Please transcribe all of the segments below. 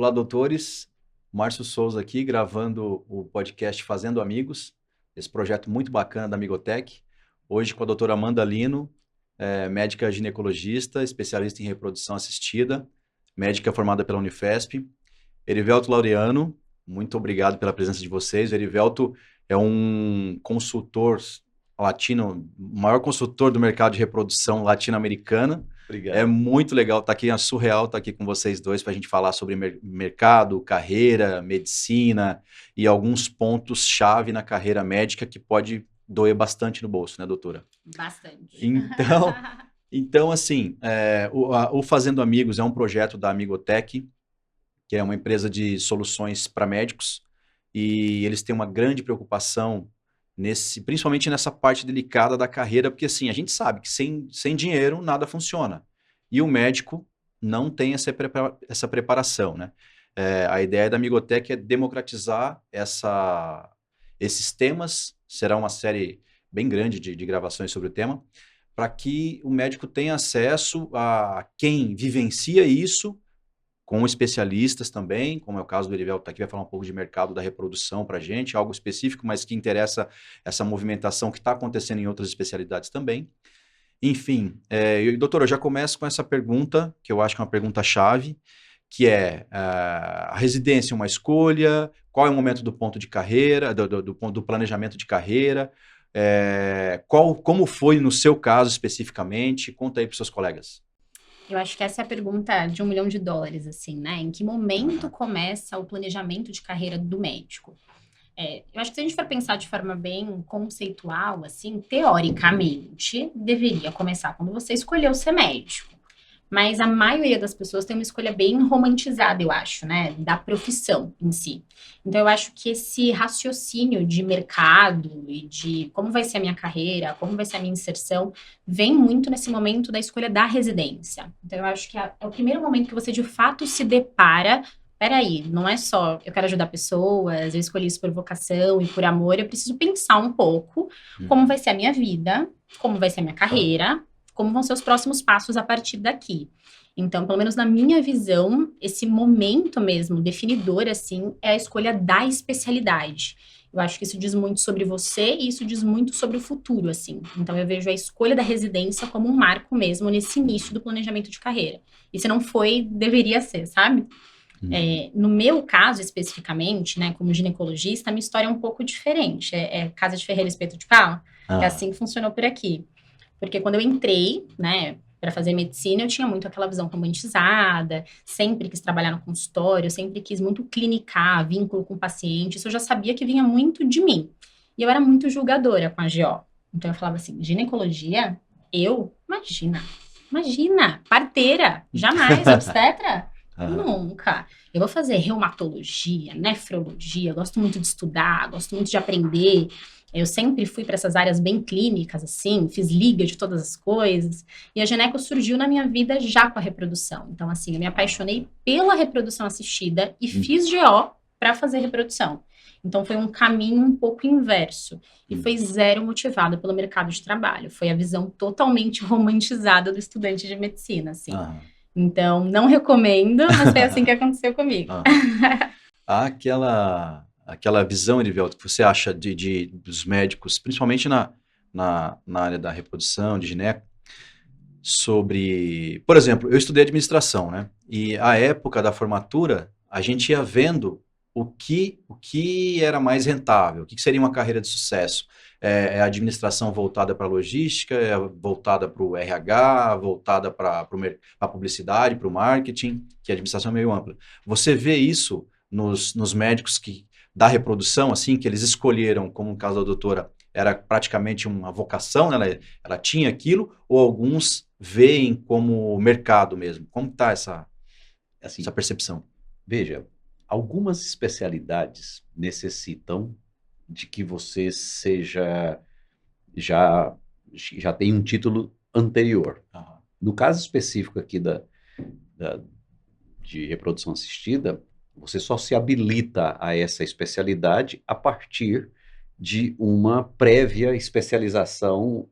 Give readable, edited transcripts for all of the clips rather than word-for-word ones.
Olá, doutores. Márcio Souza aqui, gravando o podcast Fazendo Amigos, esse projeto muito bacana da Amigotech. Hoje com a doutora Amanda Lino, médica ginecologista, especialista em reprodução assistida, médica formada pela Unifesp. Erivelto Laureano, muito obrigado pela presença de vocês. O Erivelto é um consultor latino, o maior consultor do mercado de reprodução latino-americana. Obrigado. É muito legal estar aqui, é surreal estar aqui com vocês dois para a gente falar sobre mercado, carreira, medicina e alguns pontos-chave na carreira médica que pode doer bastante no bolso, né, doutora? Bastante. Então assim, o Fazendo Amigos é um projeto da Amigotech, que é uma empresa de soluções para médicos, e eles têm uma grande preocupação principalmente nessa parte delicada da carreira, porque assim, a gente sabe que sem dinheiro nada funciona. E o médico não tem essa preparação, né? A ideia da Amigotech é democratizar esses temas, será uma série bem grande de gravações sobre o tema, para que o médico tenha acesso a quem vivencia isso, com especialistas também, como é o caso do Erivelto, que vai falar um pouco de mercado da reprodução para a gente, algo específico, mas que interessa essa movimentação que está acontecendo em outras especialidades também. Enfim, doutor, eu já começo com essa pergunta, que eu acho que é uma pergunta-chave, que é a residência é uma escolha, qual é o momento do ponto de carreira, do planejamento de carreira, como foi no seu caso especificamente? Conta aí para os seus colegas. Eu acho que essa é a pergunta de $1 milhão, assim, né? Em que momento começa o planejamento de carreira do médico? Eu acho que se a gente for pensar de forma bem conceitual, assim, teoricamente, deveria começar quando você escolheu ser médico. Mas a maioria das pessoas tem uma escolha bem romantizada, eu acho, né? Da profissão em si. Então, eu acho que esse raciocínio de mercado e de como vai ser a minha carreira, como vai ser a minha inserção, vem muito nesse momento da escolha da residência. Então, eu acho que é o primeiro momento que você, de fato, se depara. Peraí, não é só eu quero ajudar pessoas, eu escolhi isso por vocação e por amor, eu preciso pensar um pouco como vai ser a minha vida, como vai ser a minha carreira, como vão ser os próximos passos a partir daqui. Então, pelo menos na minha visão, esse momento mesmo definidor, assim, é a escolha da especialidade. Eu acho que isso diz muito sobre você e isso diz muito sobre o futuro, assim. Então, eu vejo a escolha da residência como um marco mesmo nesse início do planejamento de carreira. E se não foi, deveria ser, sabe? No meu caso, especificamente, né, como ginecologista, a minha história é um pouco diferente. Casa de Ferreira, espeto de pau. É assim que funcionou por aqui. Porque quando eu entrei, né, para fazer medicina, eu tinha muito aquela visão romantizada, sempre quis trabalhar no consultório, sempre quis muito clinicar, vínculo com o paciente, isso eu já sabia que vinha muito de mim. E eu era muito julgadora com a GO. Então eu falava assim, ginecologia? Imagina, parteira, jamais, obstetra? Nunca. Eu vou fazer reumatologia, nefrologia, gosto muito de estudar, gosto muito de aprender. Eu sempre fui para essas áreas bem clínicas, assim, fiz liga de todas as coisas. E a gineco surgiu na minha vida já com a reprodução. Então, assim, eu me apaixonei pela reprodução assistida e fiz GO para fazer reprodução. Então, foi um caminho um pouco inverso. E foi zero motivado pelo mercado de trabalho. Foi a visão totalmente romantizada do estudante de medicina, assim. Então, não recomendo, mas foi assim que aconteceu comigo. Há aquela visão, Erivelto, que você acha dos médicos, principalmente na área da reprodução, de gineco, sobre... Por exemplo, eu estudei administração, né? E a época da formatura, a gente ia vendo o que era mais rentável, o que seria uma carreira de sucesso. A administração voltada para a logística, voltada para o RH, voltada para a publicidade, para o marketing, que a administração é meio ampla. Você vê isso nos médicos da reprodução, assim, que eles escolheram, como no caso da doutora, era praticamente uma vocação, né? Ela tinha aquilo, ou alguns veem como mercado mesmo? Como está essa percepção? Veja, algumas especialidades necessitam de que você já tenha um título anterior. No caso específico aqui de reprodução assistida, você só se habilita a essa especialidade a partir de uma prévia especialização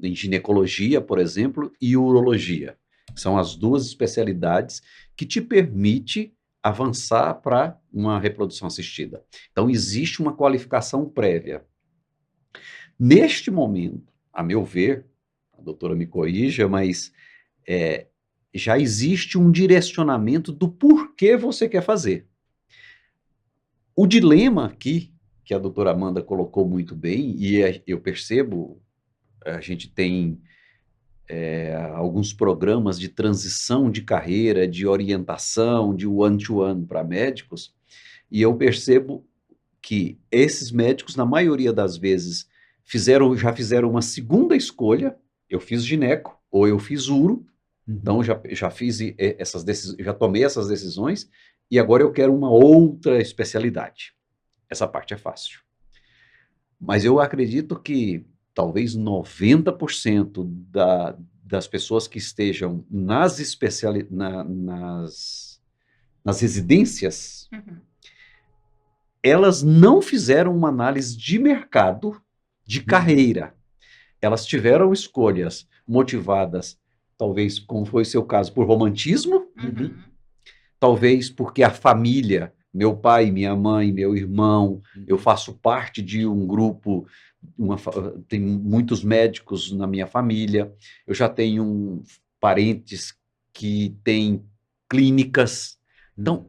em ginecologia, por exemplo, e urologia. São as duas especialidades que te permite avançar para uma reprodução assistida. Então, existe uma qualificação prévia. Neste momento, a meu ver, a doutora me corrija, mas já existe um direcionamento do porquê você quer fazer. O dilema aqui, que a doutora Amanda colocou muito bem, e eu percebo, a gente tem alguns programas de transição de carreira, de orientação, de one-to-one para médicos, e eu percebo que esses médicos, na maioria das vezes, já fizeram uma segunda escolha. Eu fiz gineco, ou eu fiz uro, então já fiz já tomei essas decisões, e agora eu quero uma outra especialidade. Essa parte é fácil. Mas eu acredito que talvez 90% das pessoas que estejam nas residências, elas não fizeram uma análise de mercado, de carreira. Elas tiveram escolhas motivadas, talvez, como foi o seu caso, por romantismo, talvez porque a família, meu pai, minha mãe, meu irmão, eu faço parte de um grupo, tem muitos médicos na minha família, eu já tenho parentes que têm clínicas. Então,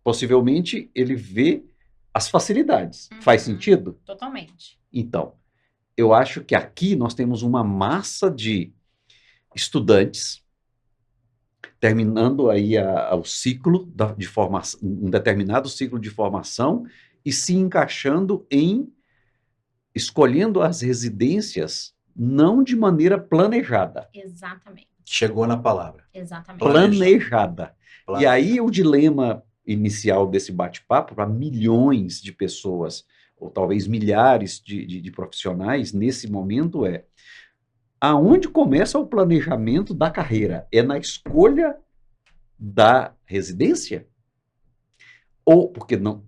possivelmente, ele vê as facilidades. Faz sentido? Totalmente. Então, eu acho que aqui nós temos uma massa de estudantes terminando aí o ciclo de formação, um determinado ciclo de formação, e se encaixando escolhendo as residências não de maneira planejada. Exatamente. Chegou na palavra. Exatamente. Planejada. E aí o dilema inicial desse bate-papo para milhões de pessoas, ou talvez milhares de profissionais nesse momento aonde começa o planejamento da carreira? É na escolha da residência? Ou, porque não,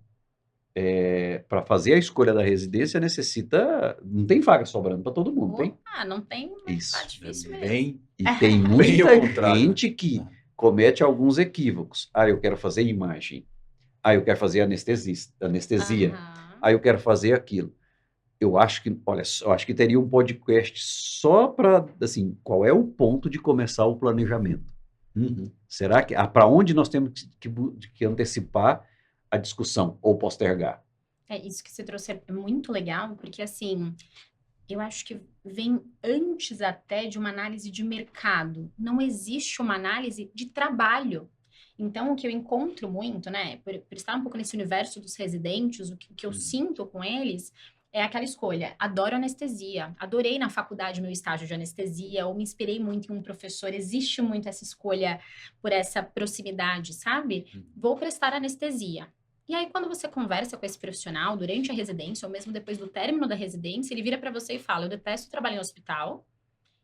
para fazer a escolha da residência não tem vaga sobrando para todo mundo, tem? Não tem, mas tá difícil mesmo. E tem muita gente que comete alguns equívocos. Eu quero fazer imagem. Eu quero fazer anestesia. Eu quero fazer aquilo. Eu acho que teria um podcast só para, assim, qual é o ponto de começar o planejamento? Será que, para onde nós temos que antecipar a discussão ou postergar? Isso que você trouxe é muito legal, porque, assim, eu acho que vem antes até de uma análise de mercado. Não existe uma análise de trabalho. Então, o que eu encontro muito, né, por estar um pouco nesse universo dos residentes, o que eu sinto com eles é aquela escolha. Adoro anestesia. Adorei na faculdade meu estágio de anestesia, ou me inspirei muito em um professor. Existe muito essa escolha por essa proximidade, sabe? Vou prestar anestesia. E aí, quando você conversa com esse profissional durante a residência, ou mesmo depois do término da residência, ele vira para você e fala: eu detesto trabalhar em hospital,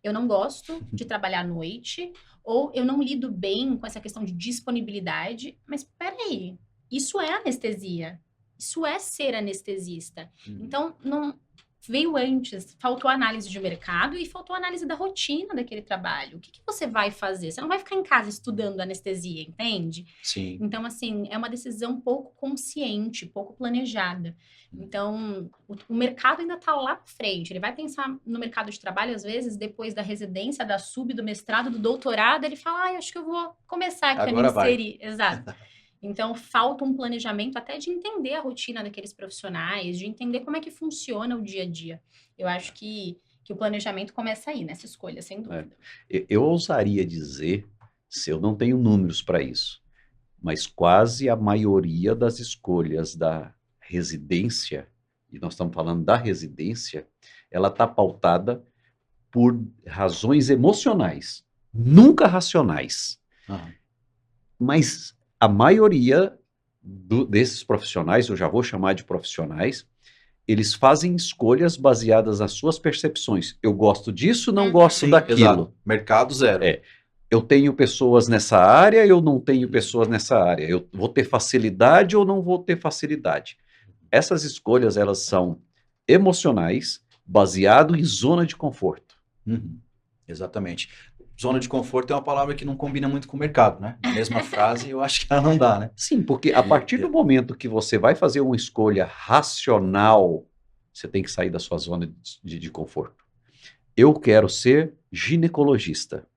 eu não gosto de trabalhar à noite, ou eu não lido bem com essa questão de disponibilidade. Mas peraí, isso é anestesia. Isso é ser anestesista. Então, não veio antes, faltou análise de mercado e faltou análise da rotina daquele trabalho. O que você vai fazer? Você não vai ficar em casa estudando anestesia, entende? Sim. Então, assim, é uma decisão pouco consciente, pouco planejada. Então, o mercado ainda está lá na frente. Ele vai pensar no mercado de trabalho, às vezes, depois da residência, da sub, do mestrado, do doutorado, ele fala: acho que eu vou começar aqui Agora a me inserir. Exato. Então, falta um planejamento até de entender a rotina daqueles profissionais, de entender como é que funciona o dia a dia. Eu acho que o planejamento começa aí, nessa escolha, sem dúvida. Eu ousaria dizer, se eu não tenho números para isso, mas quase a maioria das escolhas da residência, e nós estamos falando da residência, ela está pautada por razões emocionais, nunca racionais. Mas a maioria desses profissionais, eu já vou chamar de profissionais, eles fazem escolhas baseadas nas suas percepções. Eu gosto disso, não gosto daquilo. Exato. Mercado zero. Eu tenho pessoas nessa área, eu não tenho pessoas nessa área. Eu vou ter facilidade ou não vou ter facilidade. Essas escolhas, elas são emocionais, baseado em zona de conforto. Exatamente. zona de conforto é uma palavra que não combina muito com o mercado, né? Na mesma frase, eu acho que ela não dá, né? Sim, porque a partir do momento que você vai fazer uma escolha racional, você tem que sair da sua zona de conforto. Eu quero ser ginecologista.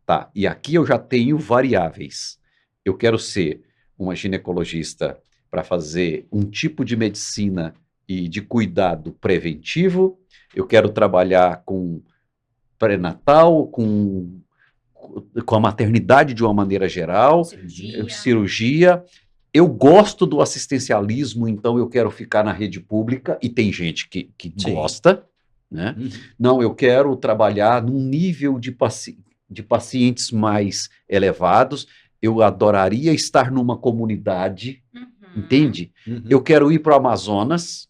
Tá, e aqui eu já tenho variáveis. Eu quero ser uma ginecologista para fazer um tipo de medicina e de cuidado preventivo. Eu quero trabalhar com pré-natal, com a maternidade de uma maneira geral, cirurgia. Eu gosto do assistencialismo, então eu quero ficar na rede pública, e tem gente que gosta, né? Não, eu quero trabalhar num nível de pacientes mais elevados, eu adoraria estar numa comunidade, entende? Eu quero ir para o Amazonas,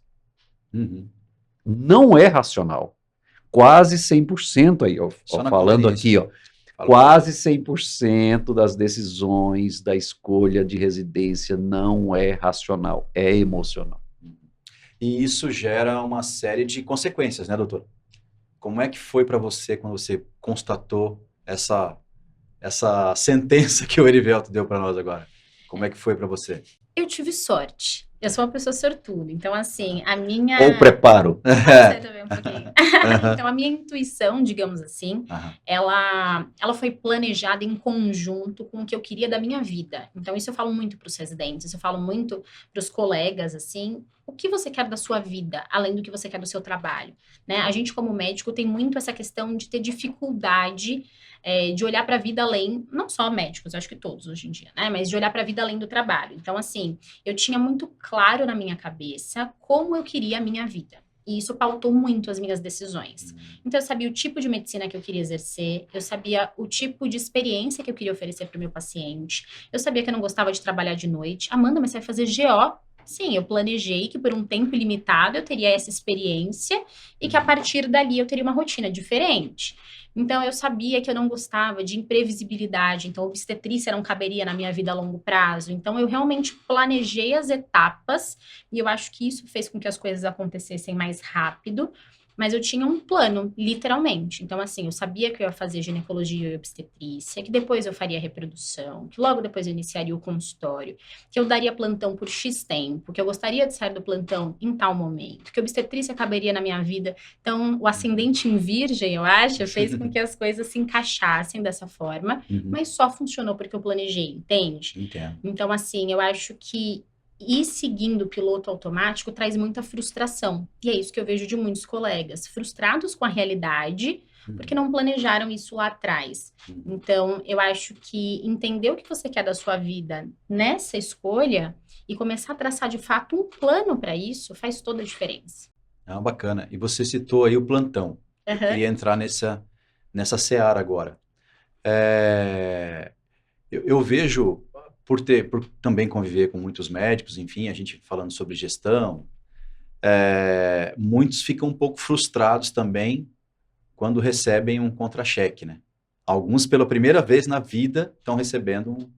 não é racional. Quase 100% aí, ó, falando aqui, ó, quase 100% das decisões da escolha de residência não é racional, é emocional. E isso gera uma série de consequências, né, doutor? Como é que foi para você quando você constatou essa sentença que o Erivelto deu para nós agora? Como é que foi para você? Eu tive sorte. Eu sou uma pessoa sortuda. Então, assim, a minha... Ou preparo. Você também um pouquinho. Então, a minha intuição, digamos assim, ela foi planejada em conjunto com o que eu queria da minha vida. Então, isso eu falo muito para os residentes, isso eu falo muito para os colegas, assim, o que você quer da sua vida, além do que você quer do seu trabalho, né? A gente, como médico, tem muito essa questão de ter dificuldade de olhar para a vida além, não só médicos, acho que todos hoje em dia, né? Mas de olhar para a vida além do trabalho. Então, assim, eu tinha muito claro na minha cabeça como eu queria a minha vida. E isso pautou muito as minhas decisões. Então, eu sabia o tipo de medicina que eu queria exercer, eu sabia o tipo de experiência que eu queria oferecer para o meu paciente, eu sabia que eu não gostava de trabalhar de noite. Amanda, mas você vai fazer GO? Sim, eu planejei que por um tempo limitado eu teria essa experiência e que a partir dali eu teria uma rotina diferente. Então, eu sabia que eu não gostava de imprevisibilidade, então obstetrícia não caberia na minha vida a longo prazo. Então, eu realmente planejei as etapas e eu acho que isso fez com que as coisas acontecessem mais rápido. Mas eu tinha um plano, literalmente. Então, assim, eu sabia que eu ia fazer ginecologia e obstetrícia, que depois eu faria reprodução, que logo depois eu iniciaria o consultório, que eu daria plantão por X tempo, que eu gostaria de sair do plantão em tal momento, que a obstetrícia caberia na minha vida. Então, o ascendente em virgem, eu acho, fez com que as coisas se encaixassem dessa forma, mas só funcionou porque eu planejei, entende? Entendo. Então, assim, eu acho que ir seguindo o piloto automático traz muita frustração. E é isso que eu vejo de muitos colegas, frustrados com a realidade, porque não planejaram isso lá atrás. Então, eu acho que entender o que você quer da sua vida nessa escolha e começar a traçar, de fato, um plano para isso faz toda a diferença. Ah, bacana. E você citou aí o plantão. Eu queria entrar nessa seara agora. Eu vejo... Por também conviver com muitos médicos, enfim, a gente falando sobre gestão, muitos ficam um pouco frustrados também quando recebem um contra-cheque, né? Alguns, pela primeira vez na vida, estão recebendo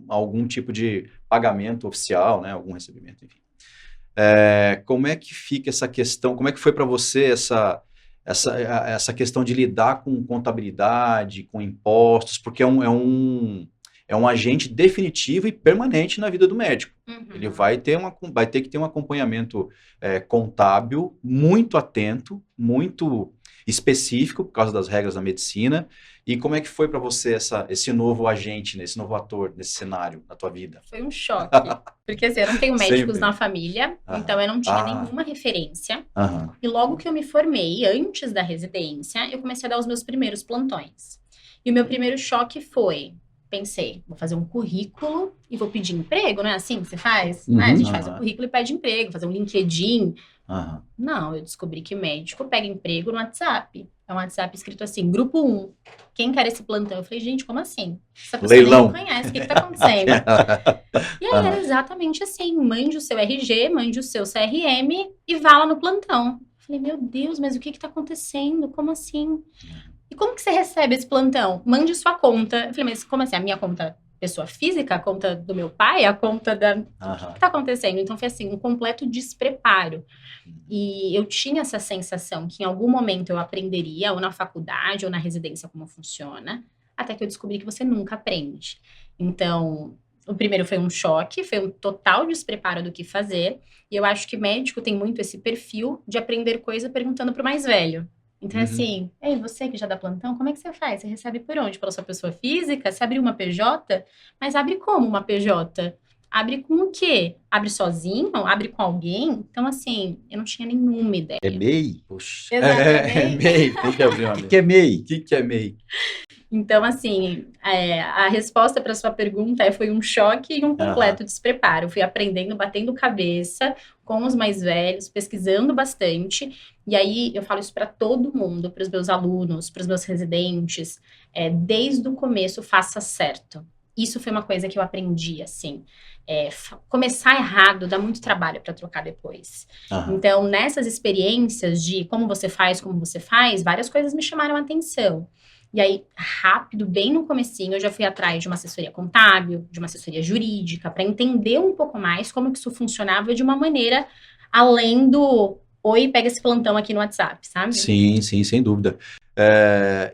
algum tipo de pagamento oficial, né? Algum recebimento, enfim. Como é que fica essa questão? Como é que foi para você essa questão de lidar com contabilidade, com impostos? Porque é um agente definitivo e permanente na vida do médico. Ele vai ter que ter um acompanhamento contábil muito atento, muito específico, por causa das regras da medicina. E como é que foi para você esse novo agente, esse novo ator nesse cenário na tua vida? Foi um choque, porque assim, eu não tenho médicos na família, então eu não tinha nenhuma referência. E logo que eu me formei, antes da residência, eu comecei a dar os meus primeiros plantões. E o meu primeiro choque foi... Pensei, vou fazer um currículo e vou pedir emprego, não é assim que você faz? A gente faz um currículo e pede emprego, fazer um LinkedIn. Não, eu descobri que médico pega emprego no WhatsApp. É um WhatsApp escrito assim, grupo 1. Quem quer esse plantão? Eu falei, gente, como assim? Essa pessoa nem me conhece, o que tá acontecendo? E aí era exatamente assim, mande o seu RG, mande o seu CRM e vá lá no plantão. Eu falei, meu Deus, mas o que tá acontecendo? Como assim? E como que você recebe esse plantão? Mande sua conta. Eu falei, mas como assim? A minha conta pessoa física? A conta do meu pai? A conta da... O que tá acontecendo? Então, foi assim, um completo despreparo. E eu tinha essa sensação que em algum momento eu aprenderia, ou na faculdade, ou na residência, como funciona. até que eu descobri que você nunca aprende. Então, o primeiro foi um choque, foi um total despreparo do que fazer, e eu acho que médico tem muito esse perfil de aprender coisa perguntando pro mais velho. Então, Uhum. assim, ei, você que já dá plantão, como é que você faz? Você recebe por onde? Pela sua pessoa física? Você abriu uma PJ? Mas abre como uma PJ? Abre com o quê? Abre sozinho? Abre com alguém? Então, assim, eu não tinha nenhuma ideia. É MEI? Puxa. Exatamente. MEI. Tem que abrir uma O MEI. que é MEI? O que é MEI? Então, assim, a resposta para sua pergunta foi um choque e um completo despreparo. Eu fui aprendendo, batendo cabeça com os mais velhos, pesquisando bastante. E aí, eu falo isso para todo mundo, para os meus alunos, para os meus residentes. Desde o começo, faça certo. Isso foi uma coisa que eu aprendi, assim. Começar errado dá muito trabalho para trocar depois. Aham. Então, nessas experiências de como você faz, várias coisas me chamaram a atenção. E aí, rápido, bem no comecinho, eu já fui atrás de uma assessoria contábil, de uma assessoria jurídica, para entender um pouco mais como que isso funcionava de uma maneira além do oi, pega esse plantão aqui no WhatsApp, sabe? Sim, sim, sem dúvida.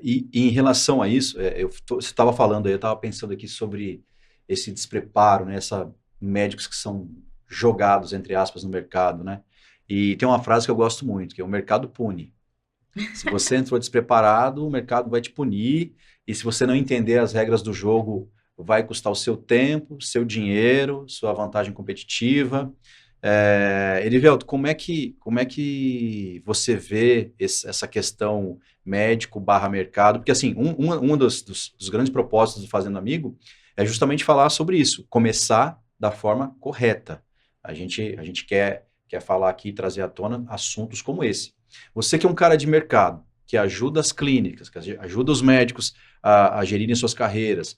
E em relação a isso, você estava falando aí, eu estava pensando aqui sobre esse despreparo, né? Médicos que são jogados, entre aspas, no mercado, né? E tem uma frase que eu gosto muito, que é o mercado pune. Se você entrou despreparado, o mercado vai te punir, e se você não entender as regras do jogo, vai custar o seu tempo, seu dinheiro, sua vantagem competitiva. Erivelto, como é que você vê essa questão médico/mercado? Porque, assim, um dos grandes propósitos do Fazendo Amigo é justamente falar sobre isso, começar da forma correta. A gente quer falar aqui e trazer à tona assuntos como esse. Você que é um cara de mercado, que ajuda as clínicas, que ajuda os médicos a gerirem suas carreiras,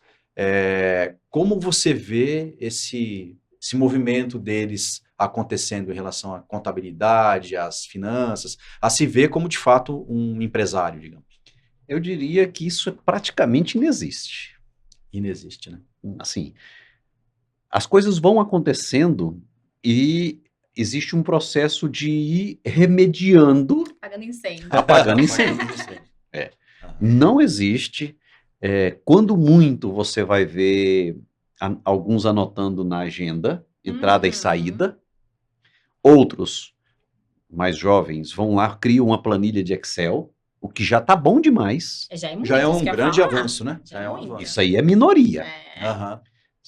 como você vê esse movimento deles acontecendo em relação à contabilidade, às finanças, a se ver como, de fato, um empresário, digamos? Eu diria que isso praticamente inexiste. Inexiste, né? Assim, as coisas vão acontecendo e existe um processo de ir remediando, Apagando incêndio. apagando incêndio. Não existe. Quando muito, você vai ver alguns anotando na agenda, entrada e saída. Outros, mais jovens, vão lá, criam uma planilha de Excel, o que já está bom demais. Já é muito, Já é um isso que eu ia grande falar. avanço, né? Já é muito. Isso aí é minoria. Aham.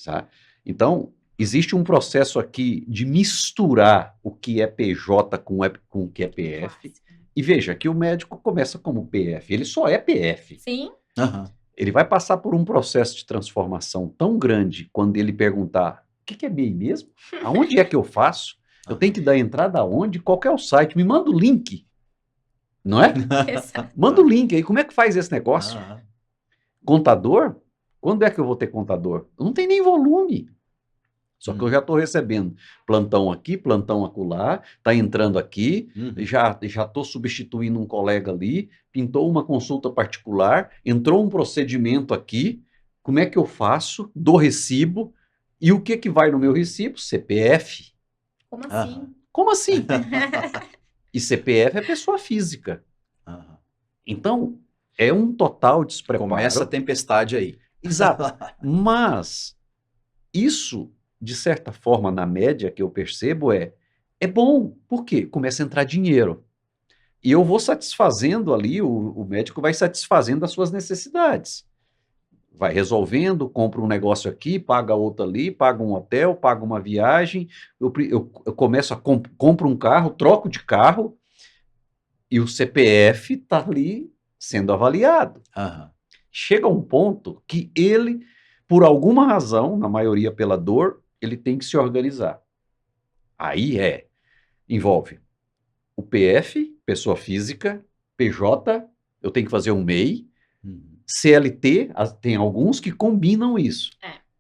Tá? Então, existe um processo aqui de misturar o que é PJ com o que é PF. E veja que o médico começa como PF, ele só é PF. Sim. Aham. Ele vai passar por um processo de transformação tão grande quando ele perguntar: o que é MEI mesmo? Aonde é que eu faço? Eu tenho que dar entrada aonde? Qual que é o site? Me manda o link. Não é? Exato. Manda o link aí. Como é que faz esse negócio? Aham. Contador? Quando é que eu vou ter contador? Não tem nem volume. Só que eu já estou recebendo plantão aqui, plantão acolá, está entrando aqui, já estou substituindo um colega ali, pintou uma consulta particular, entrou um procedimento aqui, como é que eu faço? Dou recibo, e o que vai no meu recibo? CPF. Como assim? Como assim? E CPF é pessoa física. Aham. Então, é um total despreparo. Começa a tempestade aí. Exato. Mas isso, de certa forma, na média que eu percebo, é bom. Por quê? Começa a entrar dinheiro. E eu vou satisfazendo ali, o médico vai satisfazendo as suas necessidades. Vai resolvendo, compra um negócio aqui, paga outro ali, paga um hotel, paga uma viagem. Eu começo a compro um carro, troco de carro, e o CPF está ali sendo avaliado. Aham. Chega a um ponto que ele, por alguma razão, na maioria pela dor, ele tem que se organizar. Aí envolve o PF, pessoa física, PJ, eu tenho que fazer um MEI, CLT, tem alguns que combinam isso.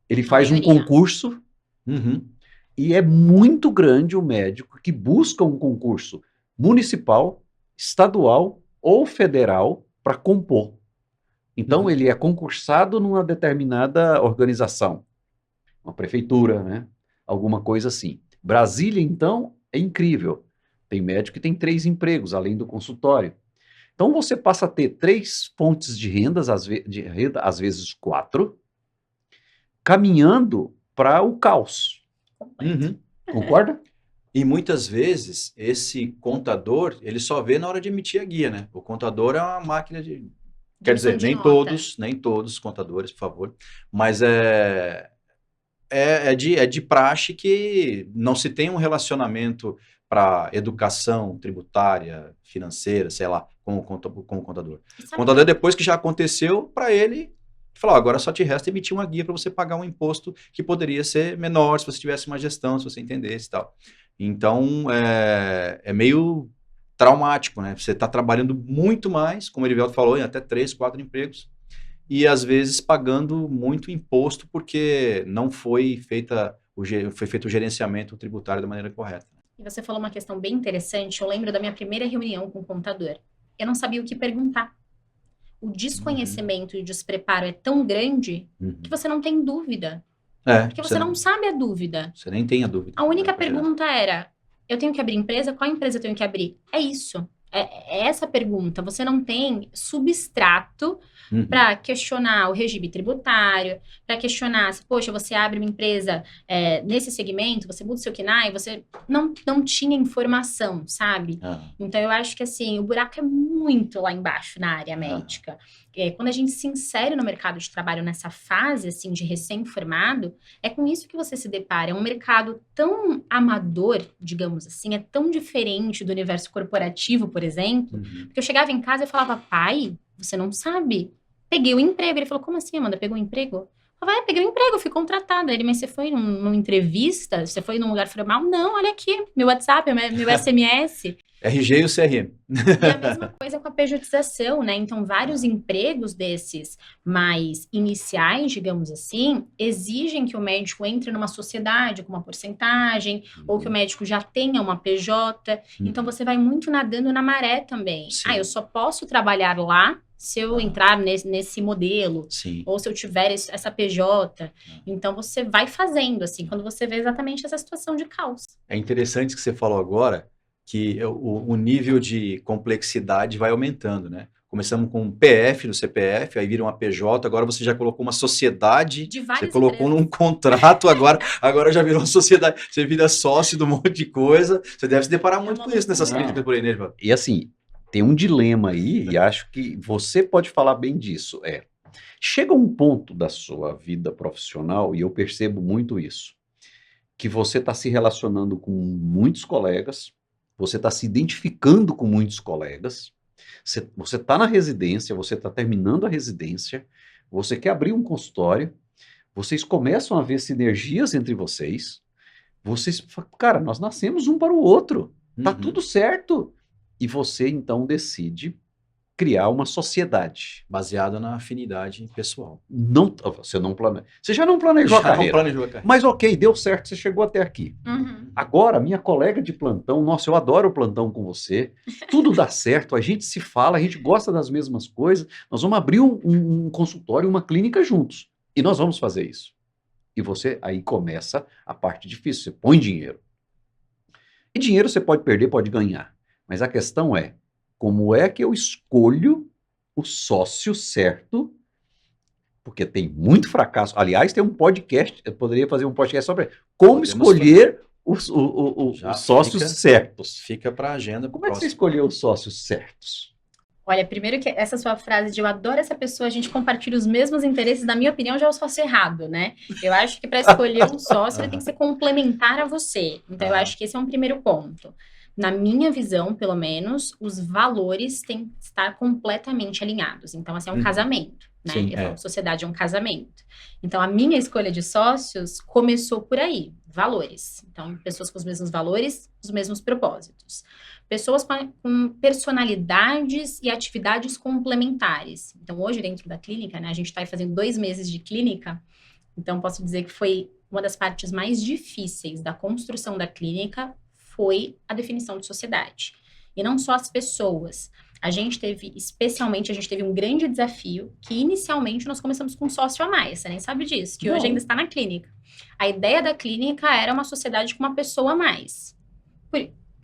Ele faz um concurso e é muito grande o médico que busca um concurso municipal, estadual ou federal para compor. Então, ele é concursado numa determinada organização, uma prefeitura, né? Alguma coisa assim. Brasília, então, é incrível. Tem médico que tem 3 empregos, além do consultório. Então você passa a ter 3 fontes de rendas, às vezes 4, caminhando para o caos. Uhum. Concorda? E muitas vezes esse contador, ele só vê na hora de emitir a guia, né? O contador é uma máquina de... Quer dizer, de nem nota. nem todos os contadores, por favor, mas é de praxe que não se tem um relacionamento para educação tributária, financeira, sei lá, com o contador. E O sabe contador, depois que já aconteceu, para ele, falou, agora só te resta emitir uma guia para você pagar um imposto que poderia ser menor se você tivesse uma gestão, se você entendesse e tal. Então, é meio traumático, né? Você está trabalhando muito mais, como o Erivelto falou, em até 3, 4 empregos, e às vezes pagando muito imposto porque não foi feito o gerenciamento tributário da maneira correta. E você falou uma questão bem interessante. Eu lembro da minha primeira reunião com o contador. Eu não sabia o que perguntar. O desconhecimento e o despreparo é tão grande que você não tem dúvida. Porque você não sabe a dúvida. Você nem tem a dúvida. A única pergunta era, eu tenho que abrir empresa? Qual empresa eu tenho que abrir? É isso. É essa a pergunta. Você não tem substrato para questionar o regime tributário, para questionar se, poxa, você abre uma empresa nesse segmento, você muda o seu KNAI, você não tinha informação, sabe? Então, eu acho que, assim, o buraco é muito lá embaixo na área médica. Quando a gente se insere no mercado de trabalho nessa fase, assim, de recém-formado, é com isso que você se depara. É um mercado tão amador, digamos assim, é tão diferente do universo corporativo, por exemplo, porque eu chegava em casa e falava, pai, você não sabe? Peguei o emprego. Ele falou, como assim, Amanda? Pegou o emprego? Eu falei, peguei o emprego, fui contratada. Ele, mas você foi numa entrevista? Você foi num lugar formal? Não, olha aqui, meu WhatsApp, meu SMS. RG e o CRM. E a mesma coisa com a pejotização, né? Então, vários empregos desses mais iniciais, digamos assim, exigem que o médico entre numa sociedade com uma porcentagem, ou que o médico já tenha uma PJ. Então, você vai muito nadando na maré também. Sim. Eu só posso trabalhar lá se eu entrar nesse modelo, Sim. ou se eu tiver essa PJ. Então, você vai fazendo, assim, quando você vê exatamente essa situação de caos. É interessante que você falou agora, que o nível de complexidade vai aumentando, né? Começamos com um PF no CPF, aí vira uma PJ, agora você já colocou uma sociedade, De várias você colocou empresas. num contrato, agora já virou uma sociedade, você vira sócio de um monte de coisa, você deve se deparar muito com isso nessas clínicas por aí, né, Edvaldo? E assim, tem um dilema aí, e acho que você pode falar bem disso, chega um ponto da sua vida profissional, e eu percebo muito isso, que você está se relacionando com muitos colegas, você está se identificando com muitos colegas, você está na residência, você está terminando a residência, você quer abrir um consultório, vocês começam a ver sinergias entre vocês, cara, nós nascemos um para o outro, tá tudo certo. E você, então, decide criar uma sociedade. Baseada na afinidade pessoal. Você não planeja. Você já não planejou a carreira. Não planejou a carreira. Mas ok, deu certo, você chegou até aqui. Agora, minha colega de plantão, nossa, eu adoro o plantão com você, tudo dá certo, a gente se fala, a gente gosta das mesmas coisas, nós vamos abrir um consultório, uma clínica juntos. E nós vamos fazer isso. E você, aí começa a parte difícil, você põe dinheiro. E dinheiro você pode perder, pode ganhar. Mas a questão é, como é que eu escolho o sócio certo? Porque tem muito fracasso. Aliás, tem um podcast, eu poderia fazer um podcast sobre como escolher os sócios certos. Fica para a agenda. Como é que você escolheu os sócios certos? Olha, primeiro que essa sua frase de eu adoro essa pessoa, a gente compartilha os mesmos interesses, na minha opinião, já é o sócio errado, né? Eu acho que para escolher um sócio, ele tem que ser complementar a você. Então, eu acho que esse é um primeiro ponto. Na minha visão, pelo menos, os valores têm que estar completamente alinhados. Então, assim, é um casamento, né? Sim, Eu falo, sociedade é um casamento. Então, a minha escolha de sócios começou por aí, valores. Então, pessoas com os mesmos valores, os mesmos propósitos. Pessoas com personalidades e atividades complementares. Então, hoje, dentro da clínica, né, a gente está fazendo 2 meses de clínica, então, posso dizer que foi uma das partes mais difíceis da construção da clínica, foi a definição de sociedade. E não só as pessoas. A gente teve um grande desafio, que inicialmente nós começamos com um sócio a mais, você nem sabe disso, que hoje ainda está na clínica. A ideia da clínica era uma sociedade com uma pessoa a mais.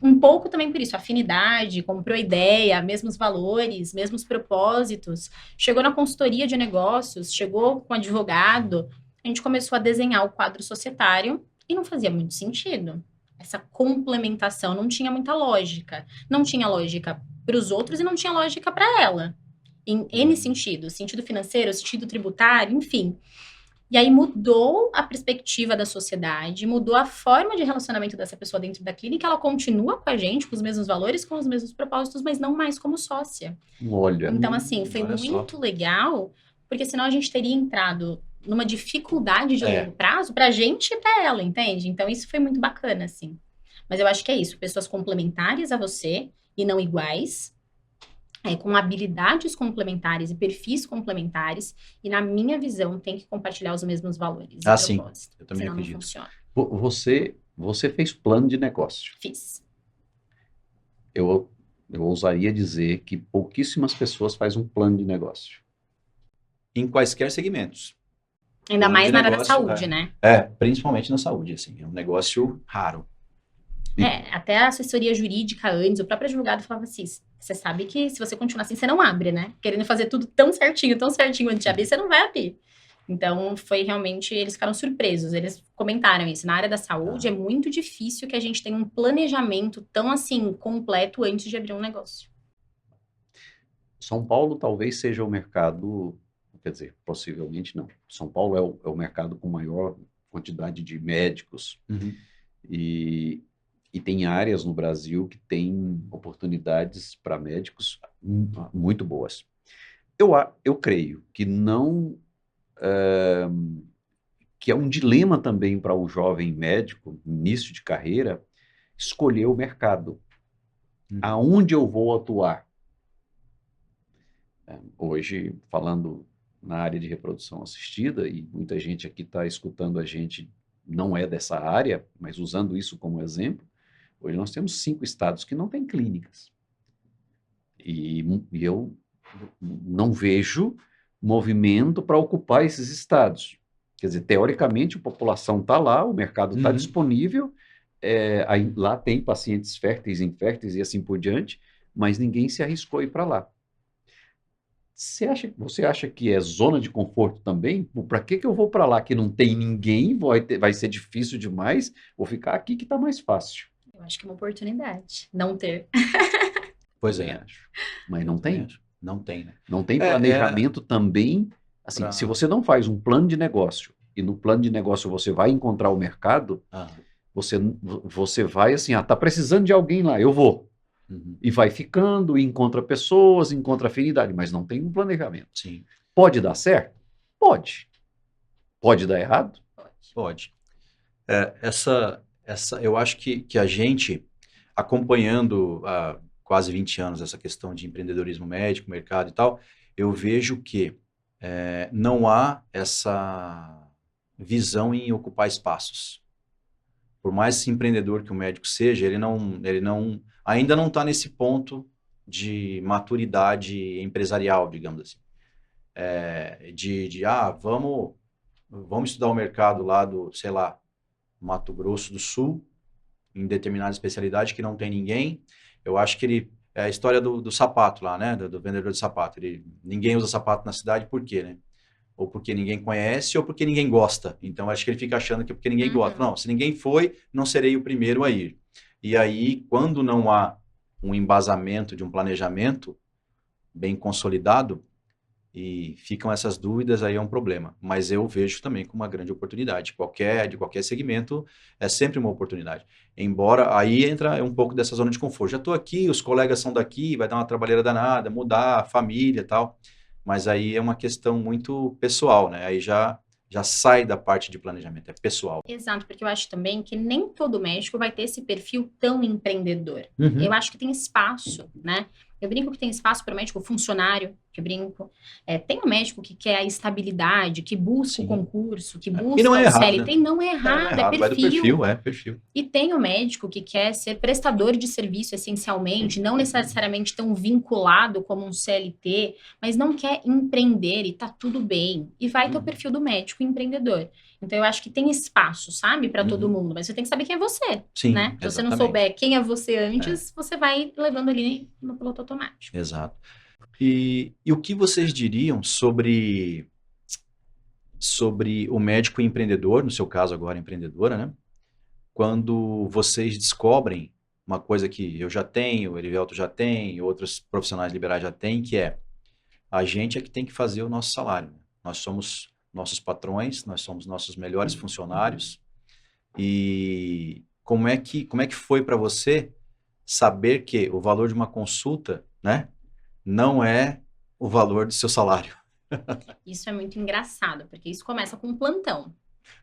um pouco também por isso, afinidade, comprou ideia, mesmos valores, mesmos propósitos. Chegou na consultoria de negócios, chegou com advogado, a gente começou a desenhar o quadro societário e não fazia muito sentido. Essa complementação não tinha muita lógica. Não tinha lógica para os outros e não tinha lógica para ela. Em N sentidos, sentido financeiro, sentido tributário, enfim. E aí mudou a perspectiva da sociedade, mudou a forma de relacionamento dessa pessoa dentro da clínica. Ela continua com a gente, com os mesmos valores, com os mesmos propósitos, mas não mais como sócia. Olha, Então, assim, foi olha só. muito legal, porque senão a gente teria entrado numa dificuldade de É. longo prazo pra gente e pra ela, entende? Então, isso foi muito bacana, assim. Mas eu acho que é isso, pessoas complementares a você e não iguais, com habilidades complementares e perfis complementares, e na minha visão tem que compartilhar os mesmos valores e Sim. propósitos. Eu também Senão não acredito. funciona. você fez plano de negócio. Fiz. Eu ousaria dizer que pouquíssimas pessoas fazem um plano de negócio. Em quaisquer segmentos. Ainda Plano mais de na área da negócio, saúde, né? Principalmente na saúde, assim. É um negócio raro. Até a assessoria jurídica antes, o próprio advogado falava assim, você sabe que se você continuar assim, você não abre, né? Querendo fazer tudo tão certinho antes de abrir, você não vai abrir. Então, foi realmente, eles ficaram surpresos, eles comentaram isso. Na área da saúde, é muito difícil que a gente tenha um planejamento tão, assim, completo antes de abrir um negócio. São Paulo talvez seja o mercado, quer dizer, possivelmente não. São Paulo é o mercado com maior quantidade de médicos e tem áreas no Brasil que têm oportunidades para médicos muito boas. Eu creio que não... que é um dilema também para o jovem médico, início de carreira, escolher o mercado. Aonde eu vou atuar? Hoje, falando na área de reprodução assistida, e muita gente aqui está escutando a gente, não é dessa área, mas usando isso como exemplo, hoje nós temos 5 estados que não têm clínicas. E eu não vejo movimento para ocupar esses estados. Quer dizer, teoricamente, a população está lá, o mercado está disponível, aí, lá tem pacientes férteis, inférteis e assim por diante, mas ninguém se arriscou a ir para lá. Você acha que é zona de conforto também? Para que eu vou para lá que não tem ninguém? Vai ser difícil demais? Vou ficar aqui que está mais fácil. Eu acho que é uma oportunidade, não ter. Pois Também é. acho. Mas não tem. Não tem, né? Não tem planejamento também. Assim, se você não faz um plano de negócio e no plano de negócio você vai encontrar o mercado, você vai assim, tá precisando de alguém lá, eu vou. E vai ficando, encontra pessoas, encontra afinidade, mas não tem um planejamento. Sim. Pode dar certo? Pode. Pode dar errado? Pode. Eu acho que a gente, acompanhando há quase 20 anos essa questão de empreendedorismo médico, mercado e tal, eu vejo que não há essa visão em ocupar espaços. Por mais empreendedor que o médico seja, ele ainda não está nesse ponto de maturidade empresarial, digamos assim. Vamos estudar o mercado lá do, sei lá, Mato Grosso do Sul, em determinada especialidade que não tem ninguém. Eu acho que é a história do sapato lá, né? Do vendedor de sapato. Ninguém usa sapato na cidade, por quê, né? Ou porque ninguém conhece, ou porque ninguém gosta. Então, acho que ele fica achando que é porque ninguém gosta. Não, se ninguém foi, não serei o primeiro a ir. E aí, quando não há um embasamento de um planejamento bem consolidado, e ficam essas dúvidas, aí é um problema. Mas eu vejo também como uma grande oportunidade. De qualquer segmento, é sempre uma oportunidade. Embora aí entra um pouco dessa zona de conforto. Já estou aqui, os colegas são daqui, vai dar uma trabalheira danada, mudar a família e tal. Mas aí é uma questão muito pessoal, né? Aí já sai da parte de planejamento, é pessoal. Exato, porque eu acho também que nem todo médico vai ter esse perfil tão empreendedor. Eu acho que tem espaço, né? Eu brinco que tem espaço para o médico funcionário, que brinco. Tem um médico que quer a estabilidade, que busca o Sim. concurso, que E busca não é o errado, CLT, né? não é errado, é vai do perfil. perfil. E tem o médico que quer ser prestador de serviço essencialmente, não necessariamente tão vinculado como um CLT, mas não quer empreender e tá tudo bem. E vai ter o perfil do médico empreendedor. Então eu acho que tem espaço, sabe, para todo mundo, mas você tem que saber quem é você, Sim, né? Se você não exatamente. souber quem é você antes, você vai levando ali no piloto automático. Exato. E o que vocês diriam sobre o médico empreendedor, no seu caso agora empreendedora, né? Quando vocês descobrem uma coisa que eu já tenho, o Erivelto já tem, outros profissionais liberais já têm, que é a gente é que tem que fazer o nosso salário. Né? Nós somos nossos patrões, nós somos nossos melhores funcionários. E como é que foi para você saber que o valor de uma consulta, né, não é o valor do seu salário? Isso é muito engraçado, porque isso começa com um plantão.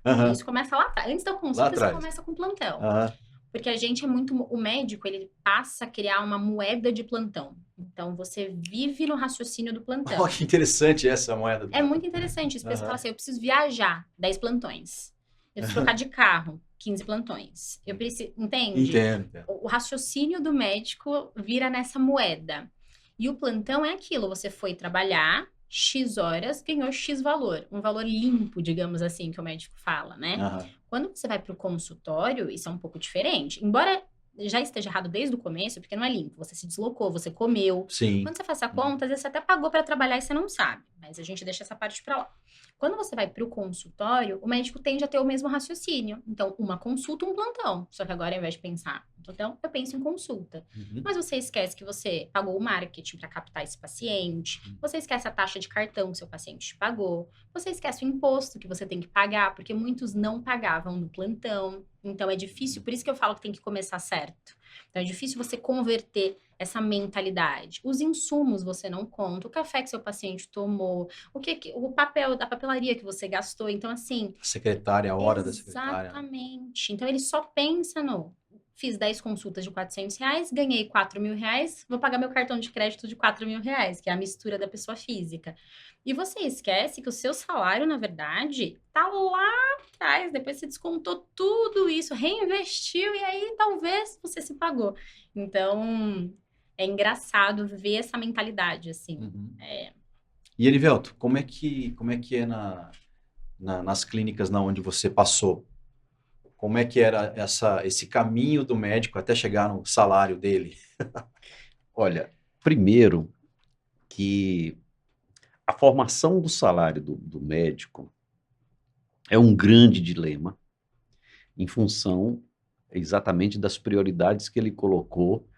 Aham, Isso começa lá atrás. Antes da lá consulta, isso atrás. começa com plantão. Aham. Porque a gente é muito. O médico, ele passa a criar uma moeda de plantão. Então, você vive no raciocínio do plantão. Oh, que interessante essa moeda. É muito interessante isso, porque você Aham. fala assim: eu preciso viajar, 10 plantões. Eu preciso trocar de carro, 15 plantões. Eu preciso. Entende? Entendo. O raciocínio do médico vira nessa moeda. E o plantão é aquilo: você foi trabalhar X horas, ganhou X valor. Um valor limpo, digamos assim, que o médico fala, né? Aham. Quando você vai para o consultório, isso é um pouco diferente. Embora já esteja errado desde o começo, porque não é limpo. Você se deslocou, você comeu. Sim. Quando você faz essa conta, às vezes você até pagou para trabalhar e você não sabe. Mas a gente deixa essa parte para lá. Quando você vai para o consultório, o médico tende a ter o mesmo raciocínio. Então, uma consulta, um plantão. Só que agora, ao invés de pensar no plantão, eu penso em consulta. Uhum. Mas você esquece que você pagou o marketing para captar esse paciente. Você esquece a taxa de cartão que seu paciente te pagou. Você esquece o imposto que você tem que pagar, porque muitos não pagavam no plantão. Então, é difícil. Por isso que eu falo que tem que começar certo. Então, é difícil você converter essa mentalidade. Os insumos você não conta, o café que seu paciente tomou, o papel da papelaria que você gastou. Então, assim. A secretária, a hora da secretária. Exatamente. Então, ele só pensa no. Fiz 10 consultas de R$ 400, ganhei R$ 4.000, vou pagar meu cartão de crédito de R$ 4.000, que é a mistura da pessoa física. E você esquece que o seu salário, na verdade, tá lá atrás. Depois você descontou tudo isso, reinvestiu e aí talvez você se pagou. Então, é engraçado ver essa mentalidade, assim. Uhum. E Erivelto, como é que é nas clínicas na onde você passou? Como é que era esse caminho do médico até chegar no salário dele? Olha, primeiro que a formação do salário do médico é um grande dilema em função exatamente das prioridades que ele colocou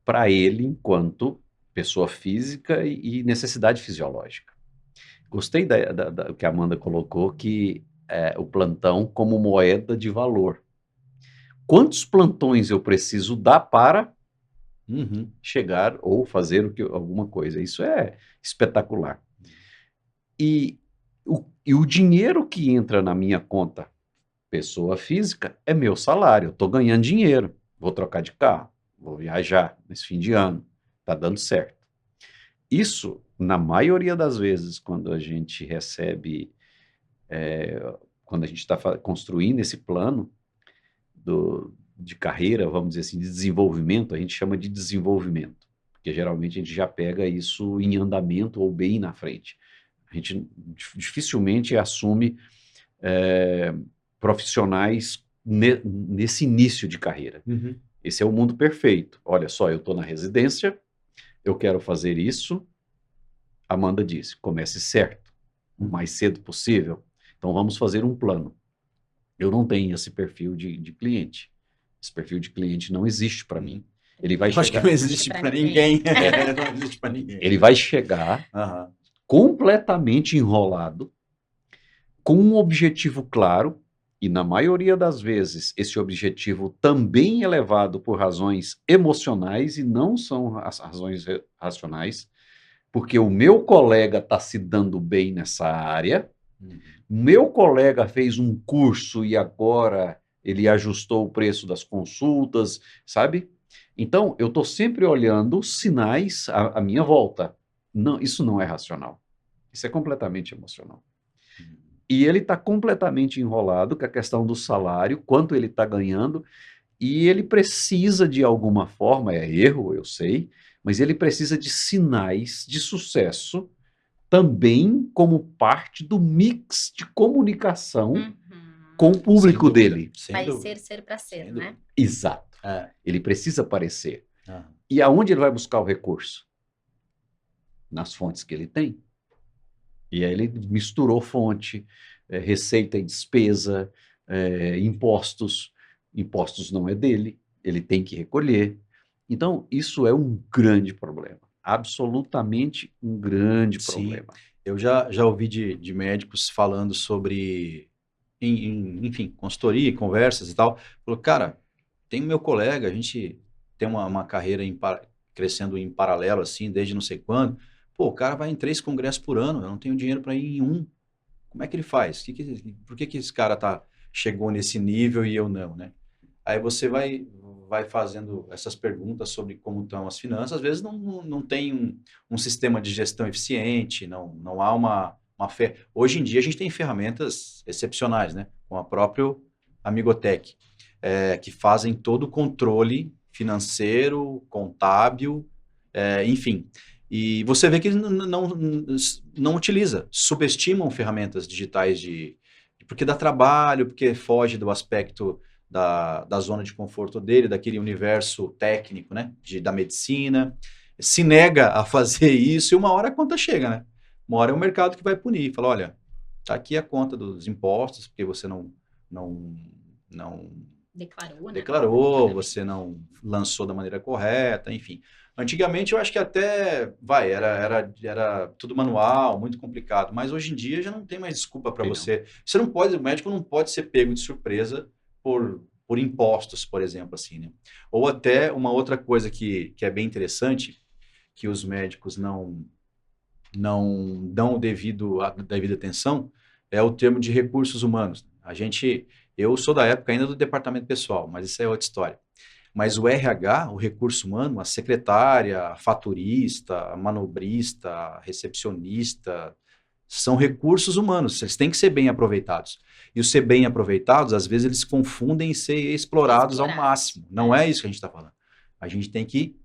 para ele enquanto pessoa física e necessidade fisiológica. Gostei do que a Amanda colocou, que o plantão como moeda de valor. Quantos plantões eu preciso dar para chegar ou fazer alguma coisa? Isso é espetacular. E o dinheiro que entra na minha conta, pessoa física, é meu salário. Eu estou ganhando dinheiro. Vou trocar de carro, vou viajar nesse fim de ano. Está dando certo. Isso, na maioria das vezes, quando a gente recebe, quando a gente está construindo esse plano de carreira, vamos dizer assim, de desenvolvimento, a gente chama de desenvolvimento, porque geralmente a gente já pega isso em andamento ou bem na frente. A gente dificilmente assume profissionais nesse início de carreira. Uhum. Esse é o mundo perfeito. Olha só, eu estou na residência, eu quero fazer isso. Amanda disse, comece certo, o mais cedo possível. Então vamos fazer um plano. Eu não tenho esse perfil de cliente. Esse perfil de cliente não existe para mim. Ele vai Eu acho que não existe para ninguém. Não existe para ninguém. Ele vai chegar completamente enrolado, com um objetivo claro, e na maioria das vezes esse objetivo também é levado por razões emocionais e não são as razões racionais, porque o meu colega está se dando bem nessa área, meu colega fez um curso e agora ele ajustou o preço das consultas, sabe? Então, eu estou sempre olhando sinais à minha volta. Não, isso não é racional. Isso é completamente emocional. E ele está completamente enrolado com a questão do salário, quanto ele está ganhando, e ele precisa, de alguma forma, é erro, eu sei, mas ele precisa de sinais de sucesso também como parte do mix de comunicação com o público dele. Vai ser para ser, né? Exato. Ele precisa aparecer. Ah. E aonde ele vai buscar o recurso? Nas fontes que ele tem. E aí ele misturou fonte, receita e despesa, impostos. Impostos não é dele, ele tem que recolher. Então, isso é um grande problema. Absolutamente um grande problema. Eu já ouvi de médicos falando sobre, enfim, consultoria, conversas e tal. Falou, cara, tem o meu colega, a gente tem uma carreira crescendo em paralelo, assim, desde não sei quando. Pô, o cara vai em 3 congressos por ano, eu não tenho dinheiro para ir em um. Como é que ele faz? Por que esse cara chegou nesse nível e eu não, né? Aí você vai fazendo essas perguntas sobre como estão as finanças. Às vezes não tem um sistema de gestão eficiente, não há uma fé. Hoje em dia a gente tem ferramentas excepcionais, né? Com a própria Amigotech, que fazem todo o controle financeiro, contábil, enfim. E você vê que ele não utiliza, subestimam ferramentas digitais porque dá trabalho, porque foge do aspecto da zona de conforto dele, daquele universo técnico, né, da medicina, se nega a fazer isso e uma hora a conta chega, né? Uma hora é o mercado que vai punir, fala, olha, tá aqui a conta dos impostos, porque você não declarou, né? Você não lançou da maneira correta, enfim. Antigamente eu acho que até, era tudo manual, muito complicado, mas hoje em dia já não tem mais desculpa para você. Você não pode, o médico não pode ser pego de surpresa por impostos, por exemplo, assim, né? Ou até uma outra coisa que é bem interessante, que os médicos não dão a devida atenção, é o termo de recursos humanos. Eu sou da época ainda do departamento pessoal, mas isso é outra história. Mas o RH, o recurso humano, a secretária, a faturista, a manobrista, a recepcionista, são recursos humanos, eles têm que ser bem aproveitados. E os ser bem aproveitados, às vezes, eles confundem em ser explorados ao máximo. Não é isso que a gente está falando. A gente tem que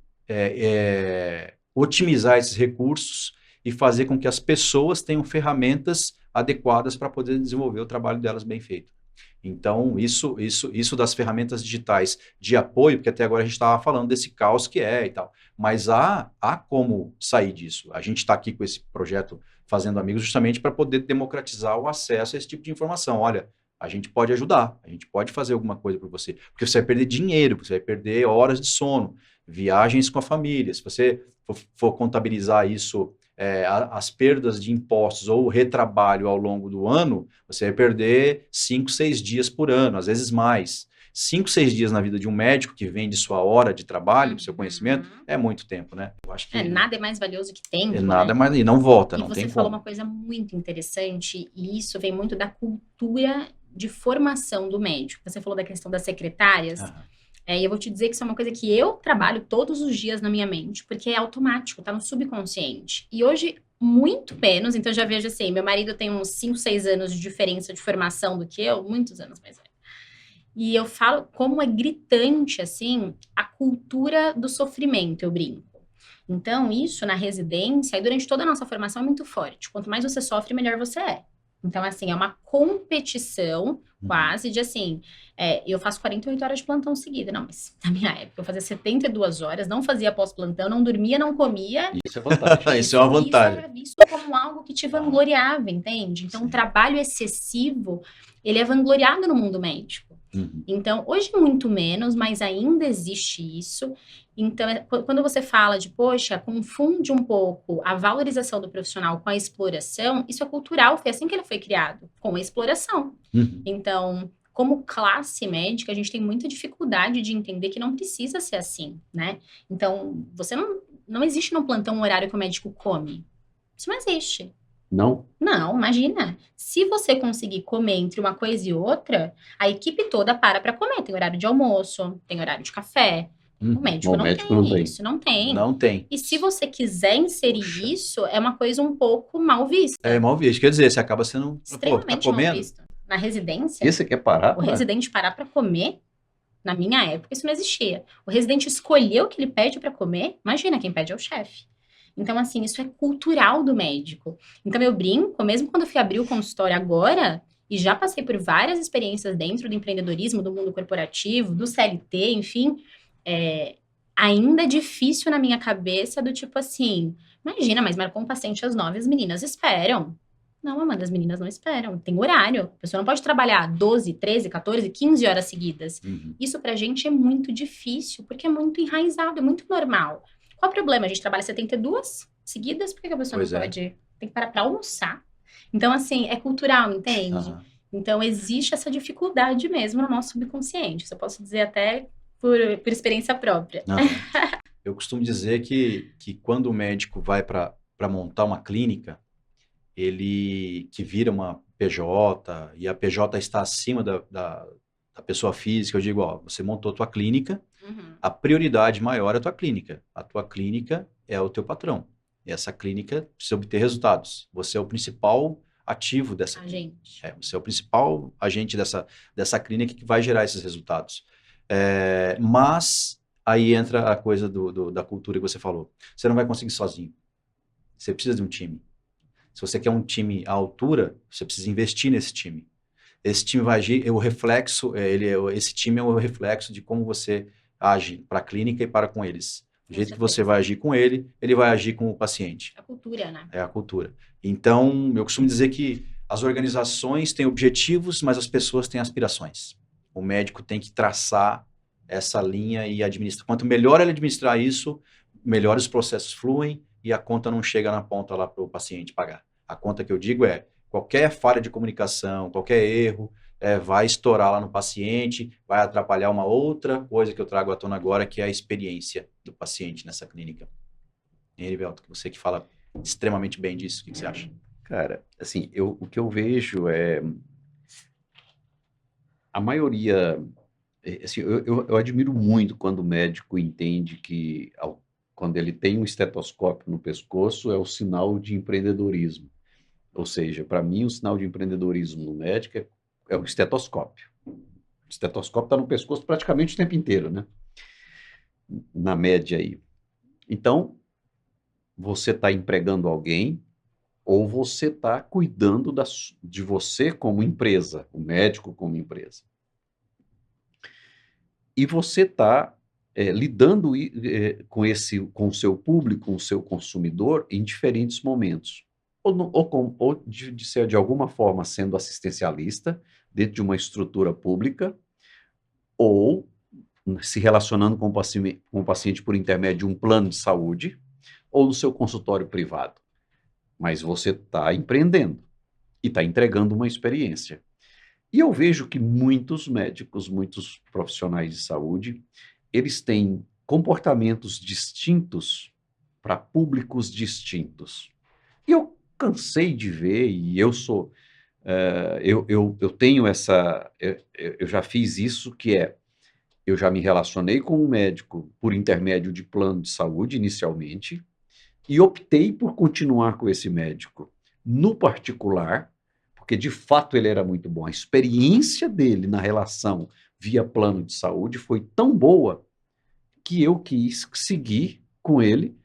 otimizar esses recursos e fazer com que as pessoas tenham ferramentas adequadas para poder desenvolver o trabalho delas bem feito. Então, isso das ferramentas digitais de apoio, porque até agora a gente estava falando desse caos que é e tal, mas há como sair disso. A gente está aqui com esse projeto Fazendo Amigos justamente para poder democratizar o acesso a esse tipo de informação. Olha, a gente pode ajudar, a gente pode fazer alguma coisa por você, porque você vai perder dinheiro, você vai perder horas de sono, viagens com a família. Se você for contabilizar isso, as perdas de impostos ou o retrabalho ao longo do ano, você vai perder 5, 6 dias por ano, às vezes mais. 5, 6 dias na vida de um médico que vende sua hora de trabalho, seu conhecimento, é muito tempo, né? Eu acho que nada é mais valioso que tempo, nada né? mais, e não volta, e não tem você falou como. uma coisa muito interessante, e isso vem muito da cultura de formação do médico. Você falou da questão das secretárias, e eu vou te dizer que isso é uma coisa que eu trabalho todos os dias na minha mente, porque é automático, tá no subconsciente. E hoje, muito menos, então eu já vejo assim, meu marido tem uns 5, 6 anos de diferença de formação do que eu, muitos anos mais velho. E eu falo como é gritante, assim, a cultura do sofrimento, eu brinco. Então, isso na residência e durante toda a nossa formação é muito forte. Quanto mais você sofre, melhor você é. Então, assim, é uma competição quase de, assim, eu faço 48 horas de plantão seguida. Não, mas na minha época eu fazia 72 horas, não fazia pós-plantão, não dormia, não comia. Isso é vantagem. Isso é uma vantagem. Isso era visto como algo que te vangloriava, entende? Então, o trabalho excessivo, ele é vangloriado no mundo médico. Então, hoje muito menos, mas ainda existe isso. Então, quando você fala de, poxa, confunde um pouco a valorização do profissional com a exploração, isso é cultural, foi assim que ele foi criado, com a exploração. Então, como classe médica, a gente tem muita dificuldade de entender que não precisa ser assim, né? Então, você não existe no plantão um horário que o médico come. Isso não existe. Não? Não, imagina. Se você conseguir comer entre uma coisa e outra, a equipe toda para comer. Tem horário de almoço, tem horário de café, O médico O não médico tem não tem. isso, não tem. Não tem. E se você quiser inserir Poxa. isso, é uma coisa um pouco mal vista. É mal visto. Quer dizer, você acaba sendo, pô, tá Extremamente mal comendo? visto. Na residência, E você quer parar? o residente parar para comer, na minha época, isso não existia. O residente escolher o que ele pede para comer, imagina, quem pede é o chefe. Então, assim, isso é cultural do médico. Então, eu brinco, mesmo quando eu fui abrir o consultório agora, e já passei por várias experiências dentro do empreendedorismo, do mundo corporativo, do CLT, enfim, ainda é difícil na minha cabeça do tipo assim, imagina, mas marcou um paciente às 9, as meninas esperam. Não, Amanda, as meninas não esperam. Tem horário. A pessoa não pode trabalhar 12, 13, 14, 15 horas seguidas. Uhum. Isso pra gente é muito difícil, porque é muito enraizado, é muito normal. Qual o problema? A gente trabalha 72 seguidas, por que a pessoa Pois não é. pode? Tem que parar pra almoçar. Então, assim, é cultural, entende? Aham. Então, existe essa dificuldade mesmo no nosso subconsciente. Isso eu posso dizer até por experiência própria. Aham. Eu costumo dizer que quando o médico vai para montar uma clínica, ele que vira uma PJ e a PJ está acima da pessoa física, eu digo, ó, você montou a tua clínica, Uhum. a prioridade maior é a tua clínica. A tua clínica é o teu patrão. E essa clínica precisa obter resultados. Você é o principal ativo dessa A clínica. gente. Você é o principal agente dessa clínica que vai gerar esses resultados. Mas aí entra a coisa da cultura que você falou. Você não vai conseguir sozinho. Você precisa de um time. Se você quer um time à altura, você precisa investir nesse time. Esse time vai agir, esse time é o reflexo de como você age para a clínica e para com eles. Do jeito que você vai agir com ele vai agir com o paciente. A cultura, né? É a cultura. Então, eu costumo dizer que as organizações têm objetivos, mas as pessoas têm aspirações. O médico tem que traçar essa linha e administrar. Quanto melhor ele administrar isso, melhor os processos fluem e a conta não chega na ponta lá para o paciente pagar. A conta que eu digo é qualquer falha de comunicação, qualquer erro, vai estourar lá no paciente, vai atrapalhar uma outra coisa que eu trago à tona agora, que é a experiência do paciente nessa clínica. E aí, Herivelto, você que fala extremamente bem disso, o que você acha? Cara, assim, o que eu vejo é a maioria, assim, eu admiro muito quando o médico entende que quando ele tem um estetoscópio no pescoço é o sinal de empreendedorismo. Ou seja, para mim, o sinal de empreendedorismo no médico é o estetoscópio. O estetoscópio está no pescoço praticamente o tempo inteiro, né? Na média aí. Então, você está empregando alguém ou você está cuidando de você como empresa, o médico como empresa. E você está lidando com o seu público, com o seu consumidor em diferentes momentos. Ou de ser de alguma forma sendo assistencialista dentro de uma estrutura pública, ou se relacionando com o paciente por intermédio de um plano de saúde, ou no seu consultório privado. Mas você está empreendendo e está entregando uma experiência. E eu vejo que muitos médicos, muitos profissionais de saúde, eles têm comportamentos distintos para públicos distintos. E eu cansei de ver, e eu sou, eu tenho essa, eu já fiz isso, eu já me relacionei com um médico por intermédio de plano de saúde inicialmente, e optei por continuar com esse médico no particular, porque de fato ele era muito bom. A experiência dele na relação via plano de saúde foi tão boa que eu quis seguir com ele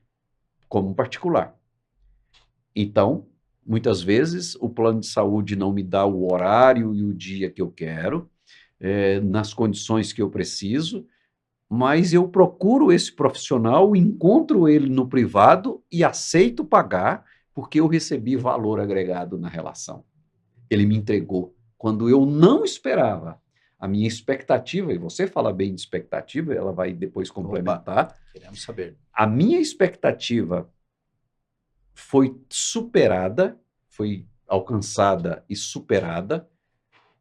como particular. Então, muitas vezes o plano de saúde não me dá o horário e o dia que eu quero, nas condições que eu preciso, mas eu procuro esse profissional, encontro ele no privado e aceito pagar, porque eu recebi valor agregado na relação. Ele me entregou quando eu não esperava. A minha expectativa, e você fala bem de expectativa, ela vai depois complementar. Opa, queremos saber. A minha expectativa foi superada, foi alcançada e superada,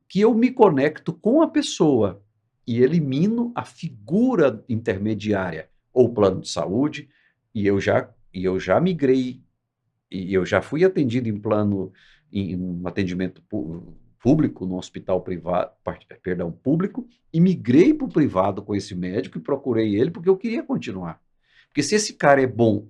que eu me conecto com a pessoa e elimino a figura intermediária, ou plano de saúde, e eu já migrei, e eu já fui atendido em um atendimento público, no hospital privado, perdão, público, e migrei para o privado com esse médico e procurei ele porque eu queria continuar. Porque se esse cara é bom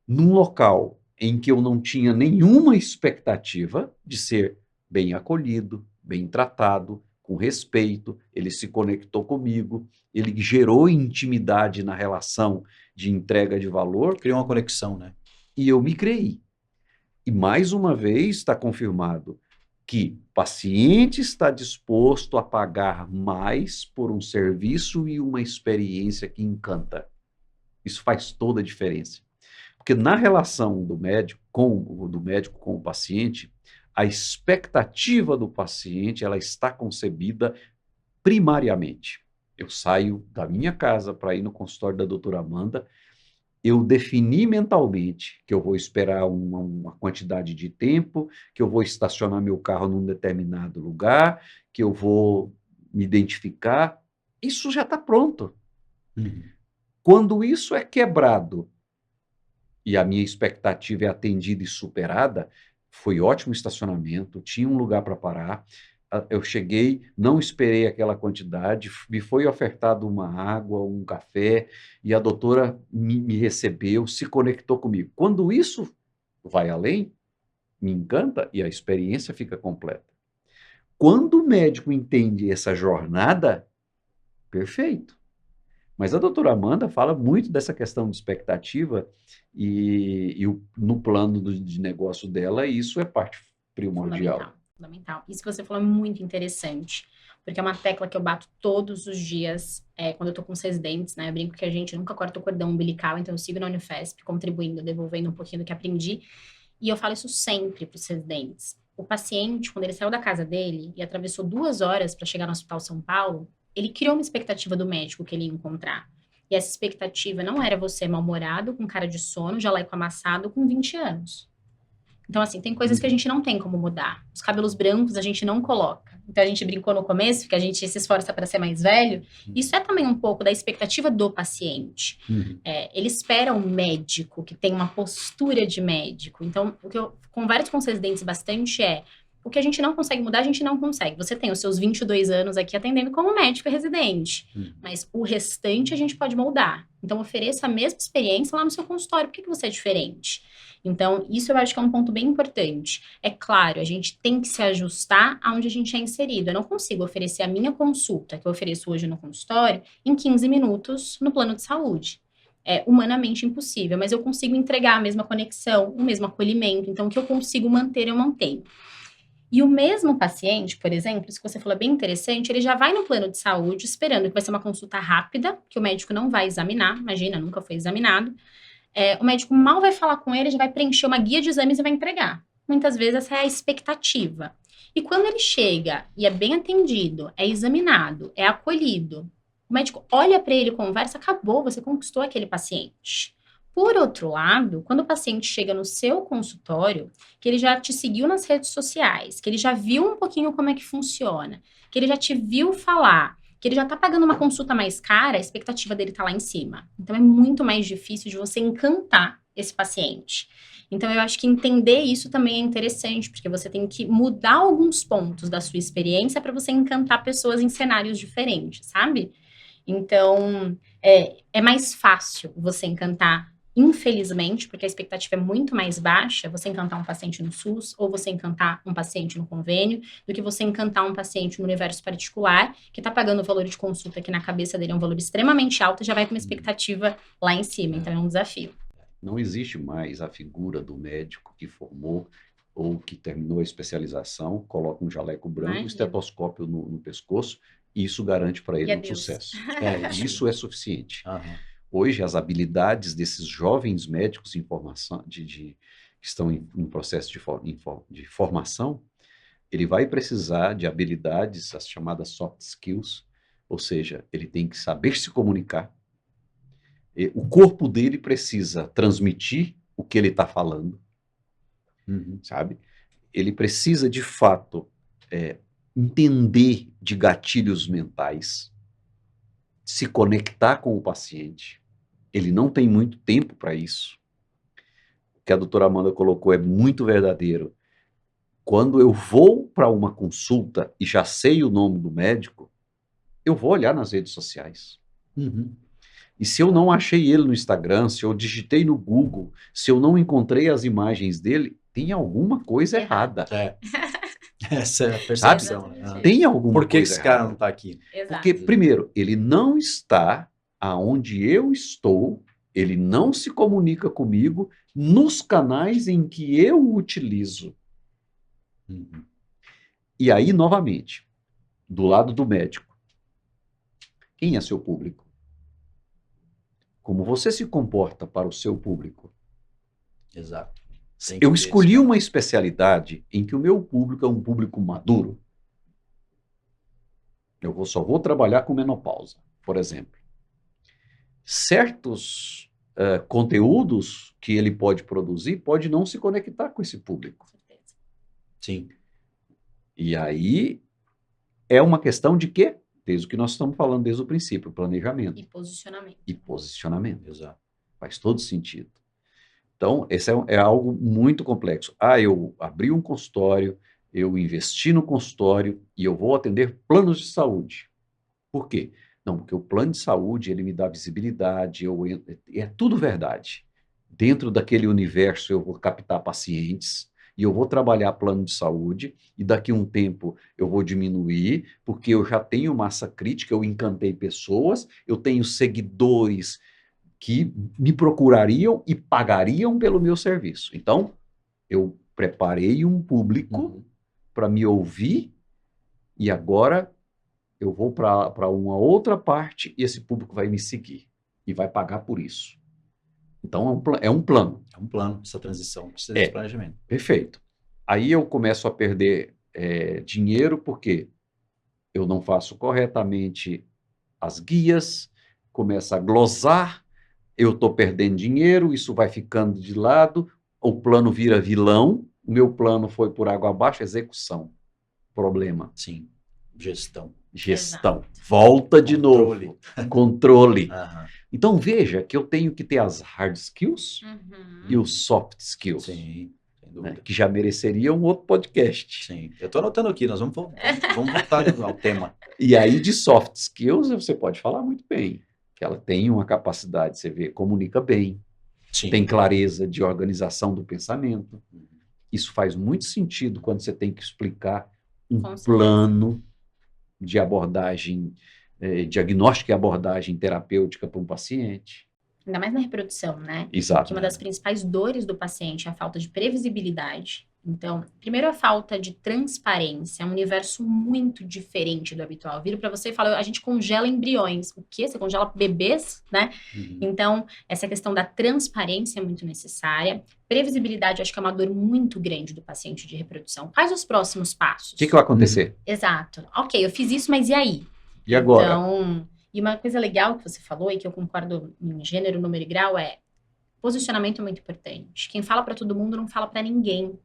num local em que eu não tinha nenhuma expectativa de ser bem acolhido, bem tratado, com respeito, ele se conectou comigo, ele gerou intimidade na relação de entrega de valor. Criou uma conexão, né? E eu migrei. E mais uma vez está confirmado que o paciente está disposto a pagar mais por um serviço e uma experiência que encanta. Isso faz toda a diferença. Porque na relação do médico com o paciente, a expectativa do paciente ela está concebida primariamente. Eu saio da minha casa para ir no consultório da doutora Amanda, eu defini mentalmente que eu vou esperar uma quantidade de tempo, que eu vou estacionar meu carro num determinado lugar, que eu vou me identificar. Isso já está pronto. Uhum. Quando isso é quebrado e a minha expectativa é atendida e superada, foi ótimo estacionamento, tinha um lugar para parar. Eu cheguei, não esperei aquela quantidade, me foi ofertado uma água, um café, e a doutora me recebeu, se conectou comigo. Quando isso vai além, me encanta e a experiência fica completa. Quando o médico entende essa jornada, perfeito. Mas a doutora Amanda fala muito dessa questão de expectativa no plano de negócio dela, isso é parte primordial. Fundamental. Isso que você falou é muito interessante, porque é uma tecla que eu bato todos os dias quando eu tô com os residentes, né? Eu brinco que a gente nunca corta o cordão umbilical, então eu sigo na Unifesp, contribuindo, devolvendo um pouquinho do que aprendi, e eu falo isso sempre para os residentes. O paciente, quando ele saiu da casa dele e atravessou 2 horas para chegar no Hospital São Paulo, ele criou uma expectativa do médico que ele ia encontrar. E essa expectativa não era você mal-humorado, com cara de sono, jaleco amassado, com 20 anos. Então, assim, tem coisas que a gente não tem como mudar. Os cabelos brancos a gente não coloca. Então, a gente brincou no começo, que a gente se esforça para ser mais velho. Isso é também um pouco da expectativa do paciente. Ele espera um médico que tem uma postura de médico. Então, o que eu converso com os residentes bastante é: o que a gente não consegue mudar, a gente não consegue. Você tem os seus 22 anos aqui atendendo como médico e residente. Mas o restante a gente pode moldar. Então, ofereça a mesma experiência lá no seu consultório. Por que você é diferente? Então, isso eu acho que é um ponto bem importante. É claro, a gente tem que se ajustar aonde a gente é inserido. Eu não consigo oferecer a minha consulta, que eu ofereço hoje no consultório, em 15 minutos no plano de saúde. É humanamente impossível, mas eu consigo entregar a mesma conexão, o mesmo acolhimento. Então, o que eu consigo manter, eu mantenho. E o mesmo paciente, por exemplo, isso que você falou é bem interessante, ele já vai no plano de saúde esperando que vai ser uma consulta rápida, que o médico não vai examinar, imagina, nunca foi examinado. O médico mal vai falar com ele, já vai preencher uma guia de exames e vai entregar. Muitas vezes essa é a expectativa. E quando ele chega e é bem atendido, é examinado, é acolhido, o médico olha para ele, conversa, acabou, você conquistou aquele paciente. Por outro lado, quando o paciente chega no seu consultório, que ele já te seguiu nas redes sociais, que ele já viu um pouquinho como é que funciona, que ele já te viu falar, que ele já tá pagando uma consulta mais cara, a expectativa dele tá lá em cima. Então, é muito mais difícil de você encantar esse paciente. Então, eu acho que entender isso também é interessante, porque você tem que mudar alguns pontos da sua experiência para você encantar pessoas em cenários diferentes, sabe? Então, é mais fácil você encantar, infelizmente, porque a expectativa é muito mais baixa, você encantar um paciente no SUS ou você encantar um paciente no convênio, do que você encantar um paciente no universo particular, que está pagando o valor de consulta que na cabeça dele é um valor extremamente alto e já vai com uma expectativa lá em cima. Então, é um desafio. Não existe mais a figura do médico que formou ou que terminou a especialização, coloca um jaleco branco, um estetoscópio no pescoço, e isso garante para ele um sucesso. Isso é suficiente. Hoje, as habilidades desses jovens médicos em formação, que estão em processo de formação, ele vai precisar de habilidades, as chamadas soft skills, ou seja, ele tem que saber se comunicar. O corpo dele precisa transmitir o que ele está falando, sabe? Ele precisa, de fato, entender de gatilhos mentais, se conectar com o paciente. Ele não tem muito tempo para isso. O que a doutora Amanda colocou é muito verdadeiro. Quando eu vou para uma consulta e já sei o nome do médico, eu vou olhar nas redes sociais. Uhum. E se eu não achei ele no Instagram, se eu digitei no Google, se eu não encontrei as imagens dele, tem alguma coisa errada. É. Essa é a Sabe? percepção. Exatamente. Né? Tem alguma Por que coisa esse cara errada. não está aqui? Exato. Porque, primeiro, ele não está aonde eu estou, ele não se comunica comigo nos canais em que eu o utilizo. Uhum. E aí, novamente, do lado do médico, quem é seu público? Como você se comporta para o seu público? Exato. Tem que Eu ter escolhi esse uma especialidade em que o meu público é um público maduro. Eu só vou trabalhar com menopausa, por exemplo. Certos conteúdos que ele pode produzir pode não se conectar com esse público. Com certeza. Sim. E aí é uma questão de quê? Desde o que nós estamos falando desde o princípio, planejamento E posicionamento. e posicionamento. Exato. Faz todo sentido. Então, esse é algo muito complexo. Eu abri um consultório, eu investi no consultório e eu vou atender planos de saúde. Por quê? Não, porque o plano de saúde, ele me dá visibilidade, é tudo verdade. Dentro daquele universo, eu vou captar pacientes e eu vou trabalhar plano de saúde e daqui a um tempo eu vou diminuir, porque eu já tenho massa crítica, eu encantei pessoas, eu tenho seguidores que me procurariam e pagariam pelo meu serviço. Então, eu preparei um público Uhum. para me ouvir e agora eu vou para uma outra parte e esse público vai me seguir e vai pagar por isso. Então, é um plano. É um plano, essa transição. Precisa É. desse planejamento. Perfeito. Aí eu começo a perder dinheiro porque eu não faço corretamente as guias, começo a glosar, eu estou perdendo dinheiro, isso vai ficando de lado, o plano vira vilão, o meu plano foi por água abaixo, execução. Problema. Sim. Gestão. Gestão. Volta de Controle. novo. Controle. Aham. Então veja que eu tenho que ter as hard skills Uhum. e os soft skills, Sim, sem né, dúvida. que já mereceria um outro podcast. Sim. Eu estou anotando aqui, nós vamos voltar ao tema. E aí de soft skills você pode falar muito bem, que ela tem uma capacidade, você vê, comunica bem, Sim. tem clareza de organização do pensamento. Isso faz muito sentido quando você tem que explicar um Com certeza. plano de abordagem, diagnóstico e abordagem terapêutica para um paciente. Ainda mais na reprodução, né? Exato. Que uma das principais dores do paciente é a falta de previsibilidade. Então, primeiro a falta de transparência, é um universo muito diferente do habitual. Eu viro para você e falo, a gente congela embriões. O quê? Você congela bebês, né? Uhum. Então, essa questão da transparência é muito necessária. Previsibilidade, eu acho que é uma dor muito grande do paciente de reprodução. Quais os próximos passos? O que vai acontecer? Exato. Ok, eu fiz isso, mas e aí? E agora? Então, e uma coisa legal que você falou e que eu concordo em gênero, número e grau é posicionamento é muito importante. Quem fala para todo mundo não fala para ninguém.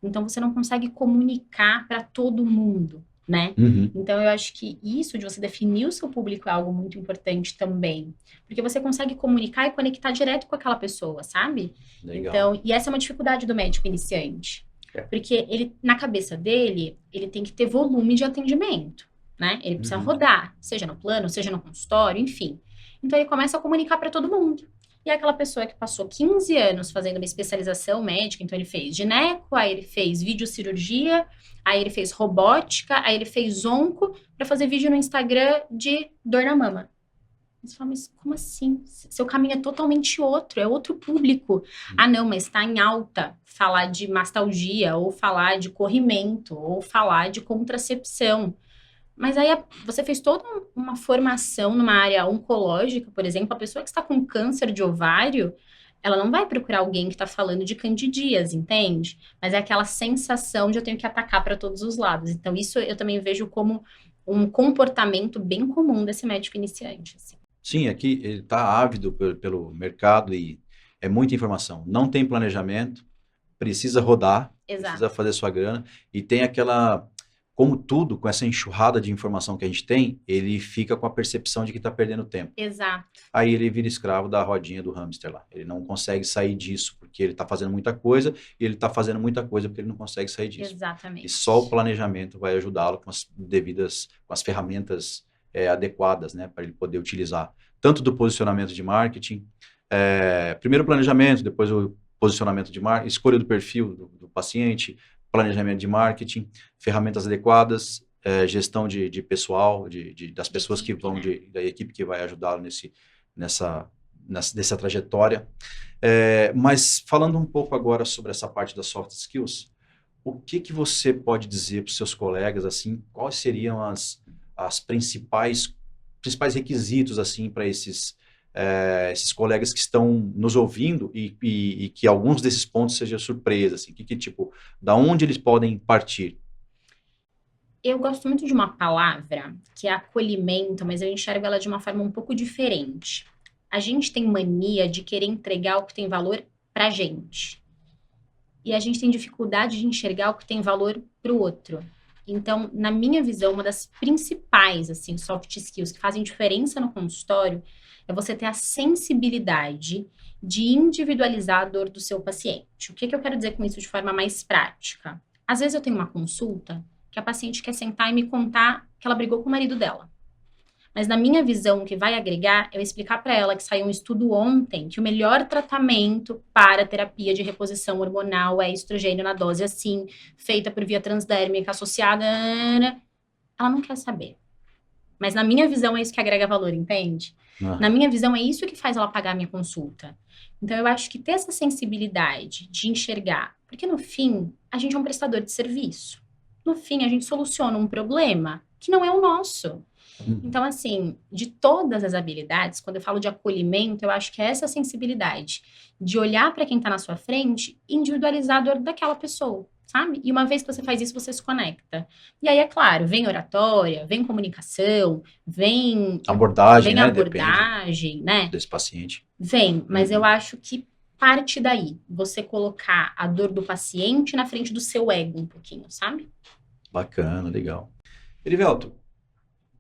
Então você não consegue comunicar para todo mundo, né? Uhum. Então eu acho que isso de você definir o seu público é algo muito importante também, porque você consegue comunicar e conectar direto com aquela pessoa, sabe? Legal. Então, e essa é uma dificuldade do médico iniciante. Porque ele, na cabeça dele, ele tem que ter volume de atendimento, né? Ele precisa Uhum. rodar, seja no plano, seja no consultório, enfim. Então, ele começa a comunicar para todo mundo. E é aquela pessoa que passou 15 anos fazendo uma especialização médica, então ele fez gineco, aí ele fez videocirurgia, aí ele fez robótica, aí ele fez onco, para fazer vídeo no Instagram de dor na mama. Você fala, mas como assim? Seu caminho é totalmente outro, é outro público. Ah, não, mas está em alta falar de mastalgia, ou falar de corrimento, ou falar de contracepção. Mas aí você fez toda uma formação numa área oncológica, por exemplo, a pessoa que está com câncer de ovário, ela não vai procurar alguém que está falando de candidíase, entende? Mas é aquela sensação de eu tenho que atacar para todos os lados. Então, isso eu também vejo como um comportamento bem comum desse médico iniciante, assim. Sim, aqui ele está ávido pelo mercado e é muita informação. Não tem planejamento, precisa rodar, Exato. precisa fazer sua grana e tem aquela como tudo, com essa enxurrada de informação que a gente tem, ele fica com a percepção de que está perdendo tempo. Exato. Aí ele vira escravo da rodinha do hamster lá. Ele não consegue sair disso porque ele está fazendo muita coisa e ele está fazendo muita coisa porque ele não consegue sair disso. Exatamente. E só o planejamento vai ajudá-lo com as ferramentas adequadas, né, para ele poder utilizar tanto do posicionamento de marketing, primeiro o planejamento, depois o posicionamento de marketing, escolha do perfil do paciente, planejamento de marketing, ferramentas adequadas, gestão de pessoal, das pessoas que vão, da equipe que vai ajudá-lo nessa trajetória. Mas falando um pouco agora sobre essa parte das soft skills, o que você pode dizer para os seus colegas, assim, quais seriam as principais requisitos, assim, para esses colegas que estão nos ouvindo e que alguns desses pontos sejam surpresa, assim, tipo, da onde eles podem partir? Eu gosto muito de uma palavra que é acolhimento, mas eu enxergo ela de uma forma um pouco diferente. A gente tem mania de querer entregar o que tem valor pra gente. E a gente tem dificuldade de enxergar o que tem valor pro outro. Então, na minha visão, uma das principais, assim, soft skills que fazem diferença no consultório é você ter a sensibilidade de individualizar a dor do seu paciente. O que eu quero dizer com isso de forma mais prática? Às vezes eu tenho uma consulta que a paciente quer sentar e me contar que ela brigou com o marido dela. Mas na minha visão, o que vai agregar é eu explicar para ela que saiu um estudo ontem que o melhor tratamento para terapia de reposição hormonal é estrogênio na dose assim, feita por via transdérmica associada. Ela não quer saber. Mas na minha visão é isso que agrega valor, entende? Na minha visão é isso que faz ela pagar a minha consulta. Então eu acho que ter essa sensibilidade de enxergar, porque no fim a gente é um prestador de serviço. No fim a gente soluciona um problema que não é o nosso. Então, assim, de todas as habilidades, quando eu falo de acolhimento, eu acho que é essa sensibilidade de olhar para quem está na sua frente e individualizar a dor daquela pessoa, sabe? E uma vez que você faz isso, você se conecta. E aí, é claro, vem oratória, vem comunicação, vem abordagem, né? Abordagem, depende, né? Desse paciente. Vem, mas eu acho que parte daí, você colocar a dor do paciente na frente do seu ego um pouquinho, sabe? Bacana, legal. Erivelto,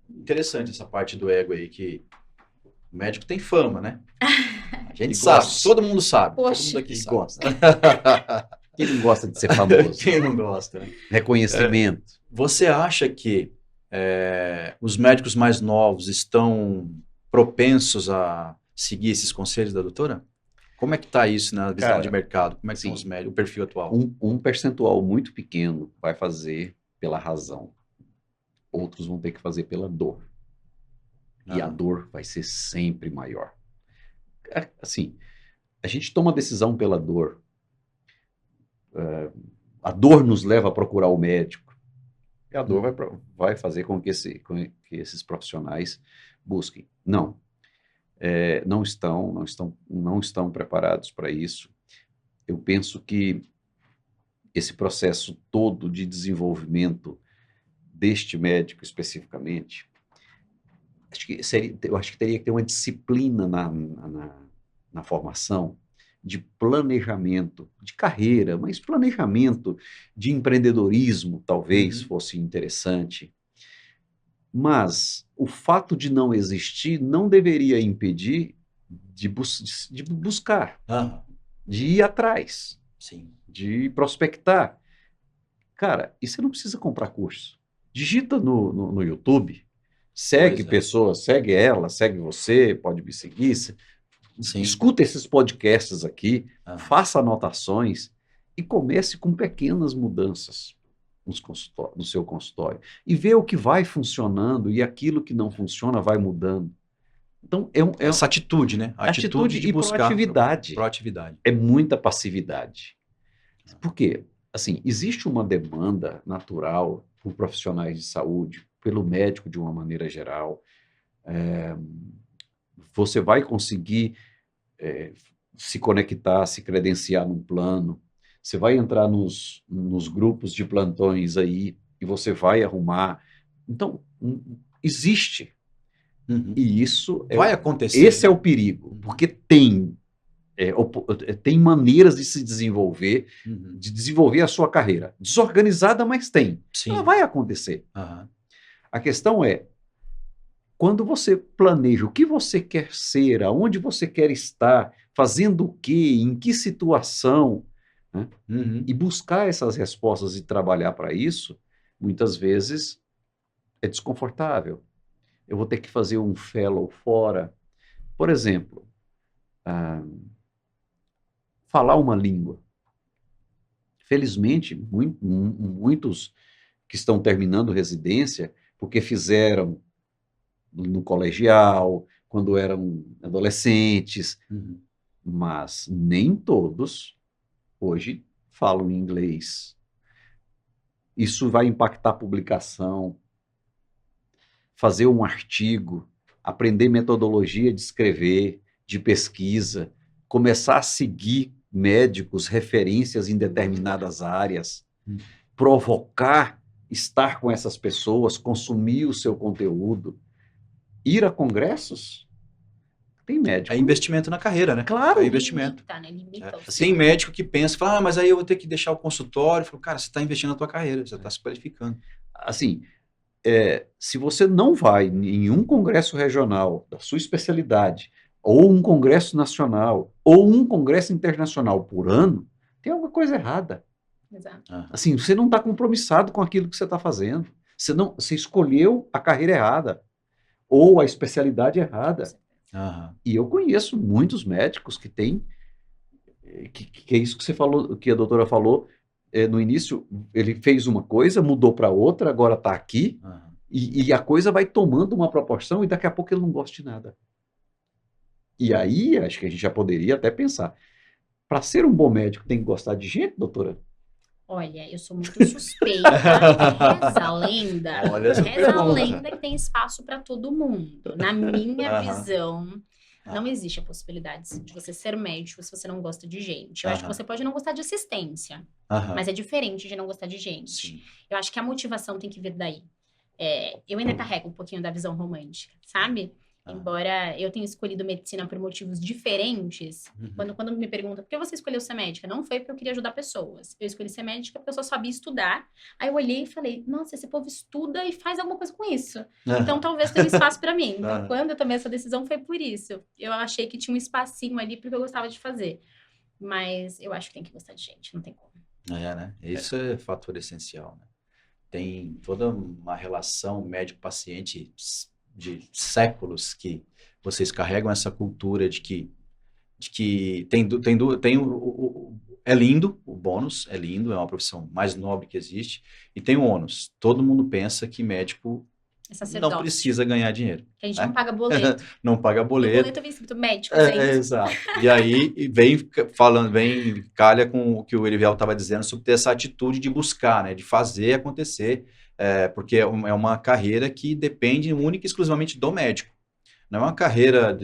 interessante essa parte do ego aí, que o médico tem fama, né? A gente sabe, todo mundo sabe. Poxa, todo mundo aqui sabe. Gosta. Quem não gosta de ser famoso? Quem não gosta, né? Reconhecimento. Você acha que os médicos mais novos estão propensos a seguir esses conselhos da doutora? Como é que está isso na visão de mercado? Como é que são os médicos, o perfil atual? Um percentual muito pequeno vai fazer pela razão. Outros vão ter que fazer pela dor. E a dor vai ser sempre maior. Assim, a gente toma decisão pela dor. A dor nos leva a procurar o médico. E a dor vai fazer com que esses profissionais busquem. Não. Não estão preparados para isso. Eu penso que esse processo todo de desenvolvimento deste médico especificamente, eu acho que teria que ter uma disciplina na formação de planejamento de carreira, mas planejamento de empreendedorismo talvez fosse interessante. Mas o fato de não existir não deveria impedir de buscar, de ir atrás, sim, de prospectar. Cara, e você não precisa comprar curso. Digita no YouTube, segue pessoas, segue ela, segue você, pode me seguir. Sim. Escuta esses podcasts aqui, faça anotações e comece com pequenas mudanças no seu consultório. E vê o que vai funcionando e aquilo que não funciona vai mudando. Então, essa atitude, né? Atitude de buscar proatividade. É muita passividade. Por quê? Assim, existe uma demanda natural por profissionais de saúde, pelo médico de uma maneira geral. Você vai conseguir se conectar, se credenciar num plano. Você vai entrar nos grupos de plantões aí e você vai arrumar. Então, existe. E isso vai acontecer. Esse é o perigo, porque tem tem maneiras de se desenvolver, Uhum. de desenvolver a sua carreira. Desorganizada, mas tem. Sim. Ela vai acontecer. Aham. A questão é, quando você planeja o que você quer ser, aonde você quer estar, fazendo o quê, em que situação, né? Uhum. E buscar essas respostas e trabalhar para isso, muitas vezes é desconfortável. Eu vou ter que fazer um fellow fora. Por exemplo, falar uma língua. Felizmente, muitos que estão terminando residência, porque fizeram no colegial, quando eram adolescentes, Uhum. mas nem todos hoje falam inglês. Isso vai impactar a publicação, fazer um artigo, aprender metodologia de escrever, de pesquisa, começar a seguir médicos, referências em determinadas áreas, provocar, estar com essas pessoas, consumir o seu conteúdo, ir a congressos. Tem médico. É investimento na carreira, né? Claro. É investimento. Limita, né? Limita o Tem médico que pensa, fala, mas aí eu vou ter que deixar o consultório. Falo, cara, você está investindo na tua carreira, você está se qualificando. Assim, se você não vai em um congresso regional da sua especialidade, ou um congresso nacional, ou um congresso internacional por ano, tem alguma coisa errada. Exato. Assim, você não está compromissado com aquilo que você está fazendo. Você escolheu a carreira errada, ou a especialidade errada. Aham. E eu conheço muitos médicos que têm, que é isso que você falou, que a doutora falou, no início ele fez uma coisa, mudou para outra, agora está aqui, Aham. e a coisa vai tomando uma proporção e daqui a pouco ele não gosta de nada. E aí, acho que a gente já poderia até pensar, para ser um bom médico tem que gostar de gente, doutora? Olha, eu sou muito suspeita. Reza a lenda. Olha essa Reza a pergunta. lenda que tem espaço para todo mundo. Na minha Aham. visão, não existe a possibilidade de você ser médico se você não gosta de gente. Eu acho que Aham. você pode não gostar de assistência, Aham. mas é diferente de não gostar de gente. Sim. Eu acho que a motivação tem que vir daí. Eu ainda carrego um pouquinho da visão romântica, sabe? Ah. Embora eu tenha escolhido medicina por motivos diferentes, Uhum. quando me perguntam por que você escolheu ser médica, não foi porque eu queria ajudar pessoas. Eu escolhi ser médica porque eu só sabia estudar. Aí eu olhei e falei, nossa, esse povo estuda e faz alguma coisa com isso. Então talvez tenha um espaço para mim. Então Aham. quando eu tomei essa decisão foi por isso. Eu achei que tinha um espacinho ali porque eu gostava de fazer. Mas eu acho que tem que gostar de gente, não tem como. Né? Isso é fator essencial, né? Tem toda uma relação médico-paciente de séculos que vocês carregam essa cultura de que é lindo, o bônus é lindo, é uma profissão mais nobre que existe, e tem o ônus. Todo mundo pensa que médico É sacerdote. não precisa ganhar dinheiro. Que a gente né? não paga boleto. Não paga No boleto. boleto vem escrito médico, gente. Exato. E aí vem calha com o que o Erivelto estava dizendo sobre ter essa atitude de buscar, né, de fazer acontecer, porque é uma carreira que depende única e exclusivamente do médico. Não é uma carreira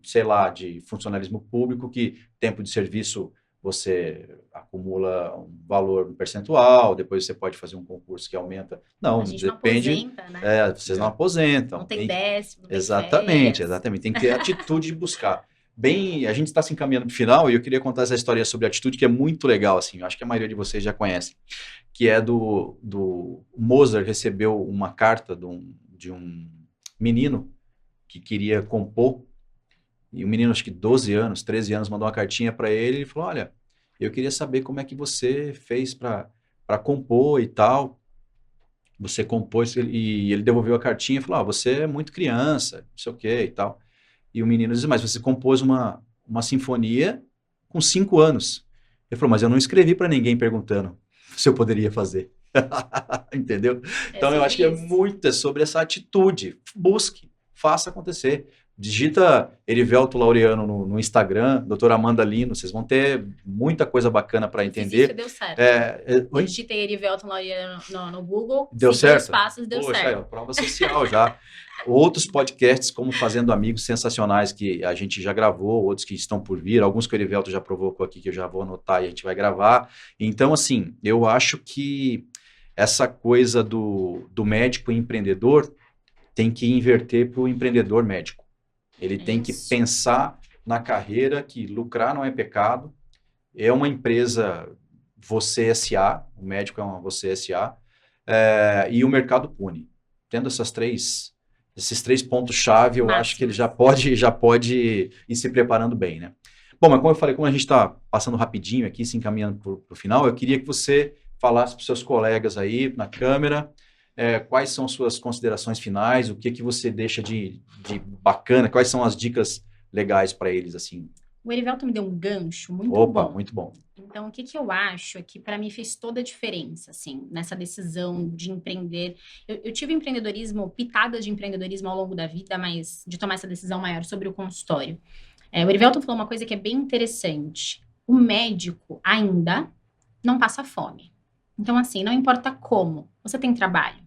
sei lá, de funcionalismo público que tempo de serviço você acumula um valor, um percentual, depois você pode fazer um concurso que aumenta. Não, A gente depende. não aposenta, né? Vocês não aposentam. Não tem décimo, não tem Exatamente, férias. exatamente. Tem que ter atitude de buscar. Bem, a gente está se encaminhando para o final e eu queria contar essa história sobre atitude que é muito legal, assim. Eu acho que a maioria de vocês já conhece, que é do Mozart recebeu uma carta de um menino que queria compor, e o menino, acho que 12 anos, 13 anos, mandou uma cartinha para ele e falou, olha, eu queria saber como é que você fez para compor e tal. Você compôs, e ele devolveu a cartinha e falou, você é muito criança, não sei o que e tal. E o menino disse, mas você compôs uma sinfonia com 5 anos. Ele falou, mas eu não escrevi para ninguém perguntando se eu poderia fazer. Entendeu? Então eu acho que é sobre essa atitude. Busque, faça acontecer. Digita Erivelto Laureano no Instagram, doutora Amanda Lino, vocês vão ter muita coisa bacana para entender. Isso deu certo. Oi? Digitei Erivelto Laureano no Google, deu certo? Os passos, deu Poxa, certo. Prova social já. Outros podcasts, como Fazendo Amigos, sensacionais, que a gente já gravou, outros que estão por vir, alguns que o Erivelto já provocou aqui, que eu já vou anotar e a gente vai gravar. Então, assim, eu acho que essa coisa do médico empreendedor tem que inverter para o empreendedor médico. Ele tem que pensar na carreira que lucrar não é pecado, é uma empresa você S.A., o médico é uma você S.A., e o mercado pune. Tendo esses três pontos-chave, eu acho que ele já pode ir se preparando bem, né? Bom, mas como eu falei, como a gente está passando rapidinho aqui, se encaminhando para o final, eu queria que você falasse para os seus colegas aí na câmera, quais são suas considerações finais, o que você deixa de bacana, quais são as dicas legais para eles, assim. O Erivelto me deu um gancho muito Opa, bom. muito bom. Então, o que eu acho é que para mim fez toda a diferença, assim, nessa decisão de empreender. Eu tive empreendedorismo, pitadas de empreendedorismo ao longo da vida, mas de tomar essa decisão maior sobre o consultório. O Erivelto falou uma coisa que é bem interessante. O médico ainda não passa fome. Então, assim, não importa como, você tem trabalho,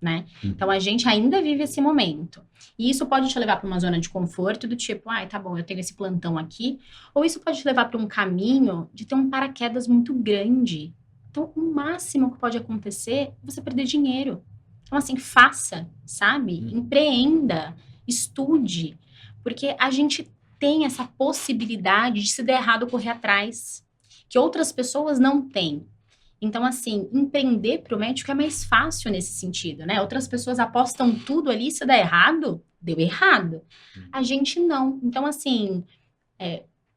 né? Então, a gente ainda vive esse momento. E isso pode te levar para uma zona de conforto do tipo, tá bom, eu tenho esse plantão aqui. Ou isso pode te levar para um caminho de ter um paraquedas muito grande. Então, o máximo que pode acontecer é você perder dinheiro. Então, assim, faça, sabe? Empreenda, estude. Porque a gente tem essa possibilidade de, se der errado, correr atrás, que outras pessoas não têm. Então, assim, empreender para o médico é mais fácil nesse sentido, né? Outras pessoas apostam tudo ali, se der errado, deu errado. A gente não. Então, assim,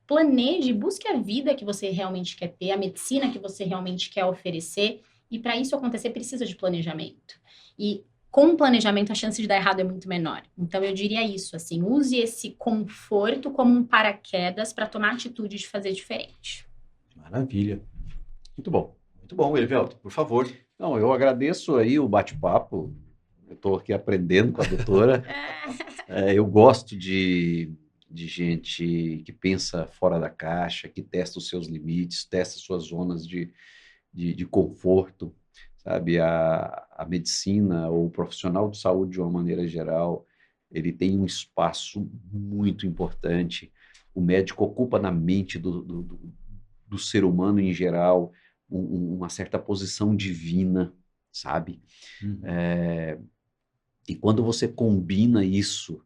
planeje, busque a vida que você realmente quer ter, a medicina que você realmente quer oferecer, e para isso acontecer, precisa de planejamento. E com planejamento, a chance de dar errado é muito menor. Então, eu diria isso, assim, use esse conforto como um paraquedas para tomar a atitude de fazer diferente. Maravilha. Muito bom. Muito bom, Erivelto, por favor. Não, eu agradeço aí o bate-papo. Eu estou aqui aprendendo com a doutora. Eu gosto de gente que pensa fora da caixa, que testa os seus limites, testa suas zonas de conforto. Sabe, a medicina ou o profissional de saúde, de uma maneira geral, ele tem um espaço muito importante. O médico ocupa na mente do ser humano em geral uma certa posição divina, sabe? E quando você combina isso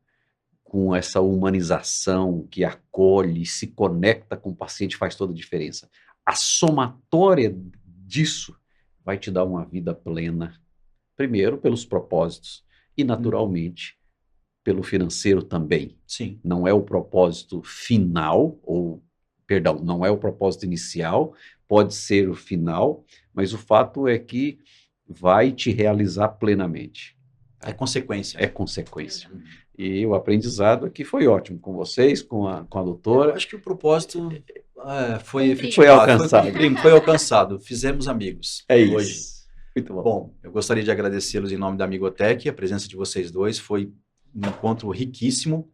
com essa humanização que acolhe, se conecta com o paciente, faz toda a diferença. A somatória disso vai te dar uma vida plena, primeiro pelos propósitos e, naturalmente, pelo financeiro também. Sim. Não é o propósito final, não é o propósito inicial, pode ser o final, mas o fato é que vai te realizar plenamente. É consequência. É consequência. E o aprendizado aqui foi ótimo com vocês, com a doutora. Eu acho que o propósito foi alcançado. Foi alcançado. Fizemos amigos. É isso. Hoje. Muito bom. Bom, eu gostaria de agradecê-los em nome da Amigotech. A presença de vocês dois foi um encontro riquíssimo.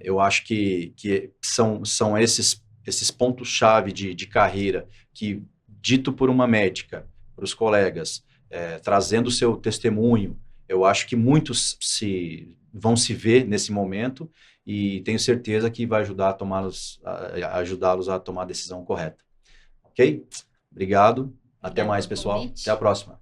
Eu acho que são esses pontos-chave de carreira que, dito por uma médica, para os colegas, trazendo o seu testemunho, eu acho que muitos vão se ver nesse momento e tenho certeza que vai ajudá-los a tomar a decisão correta. Ok? Obrigado. Até mais, pessoal. Até a próxima.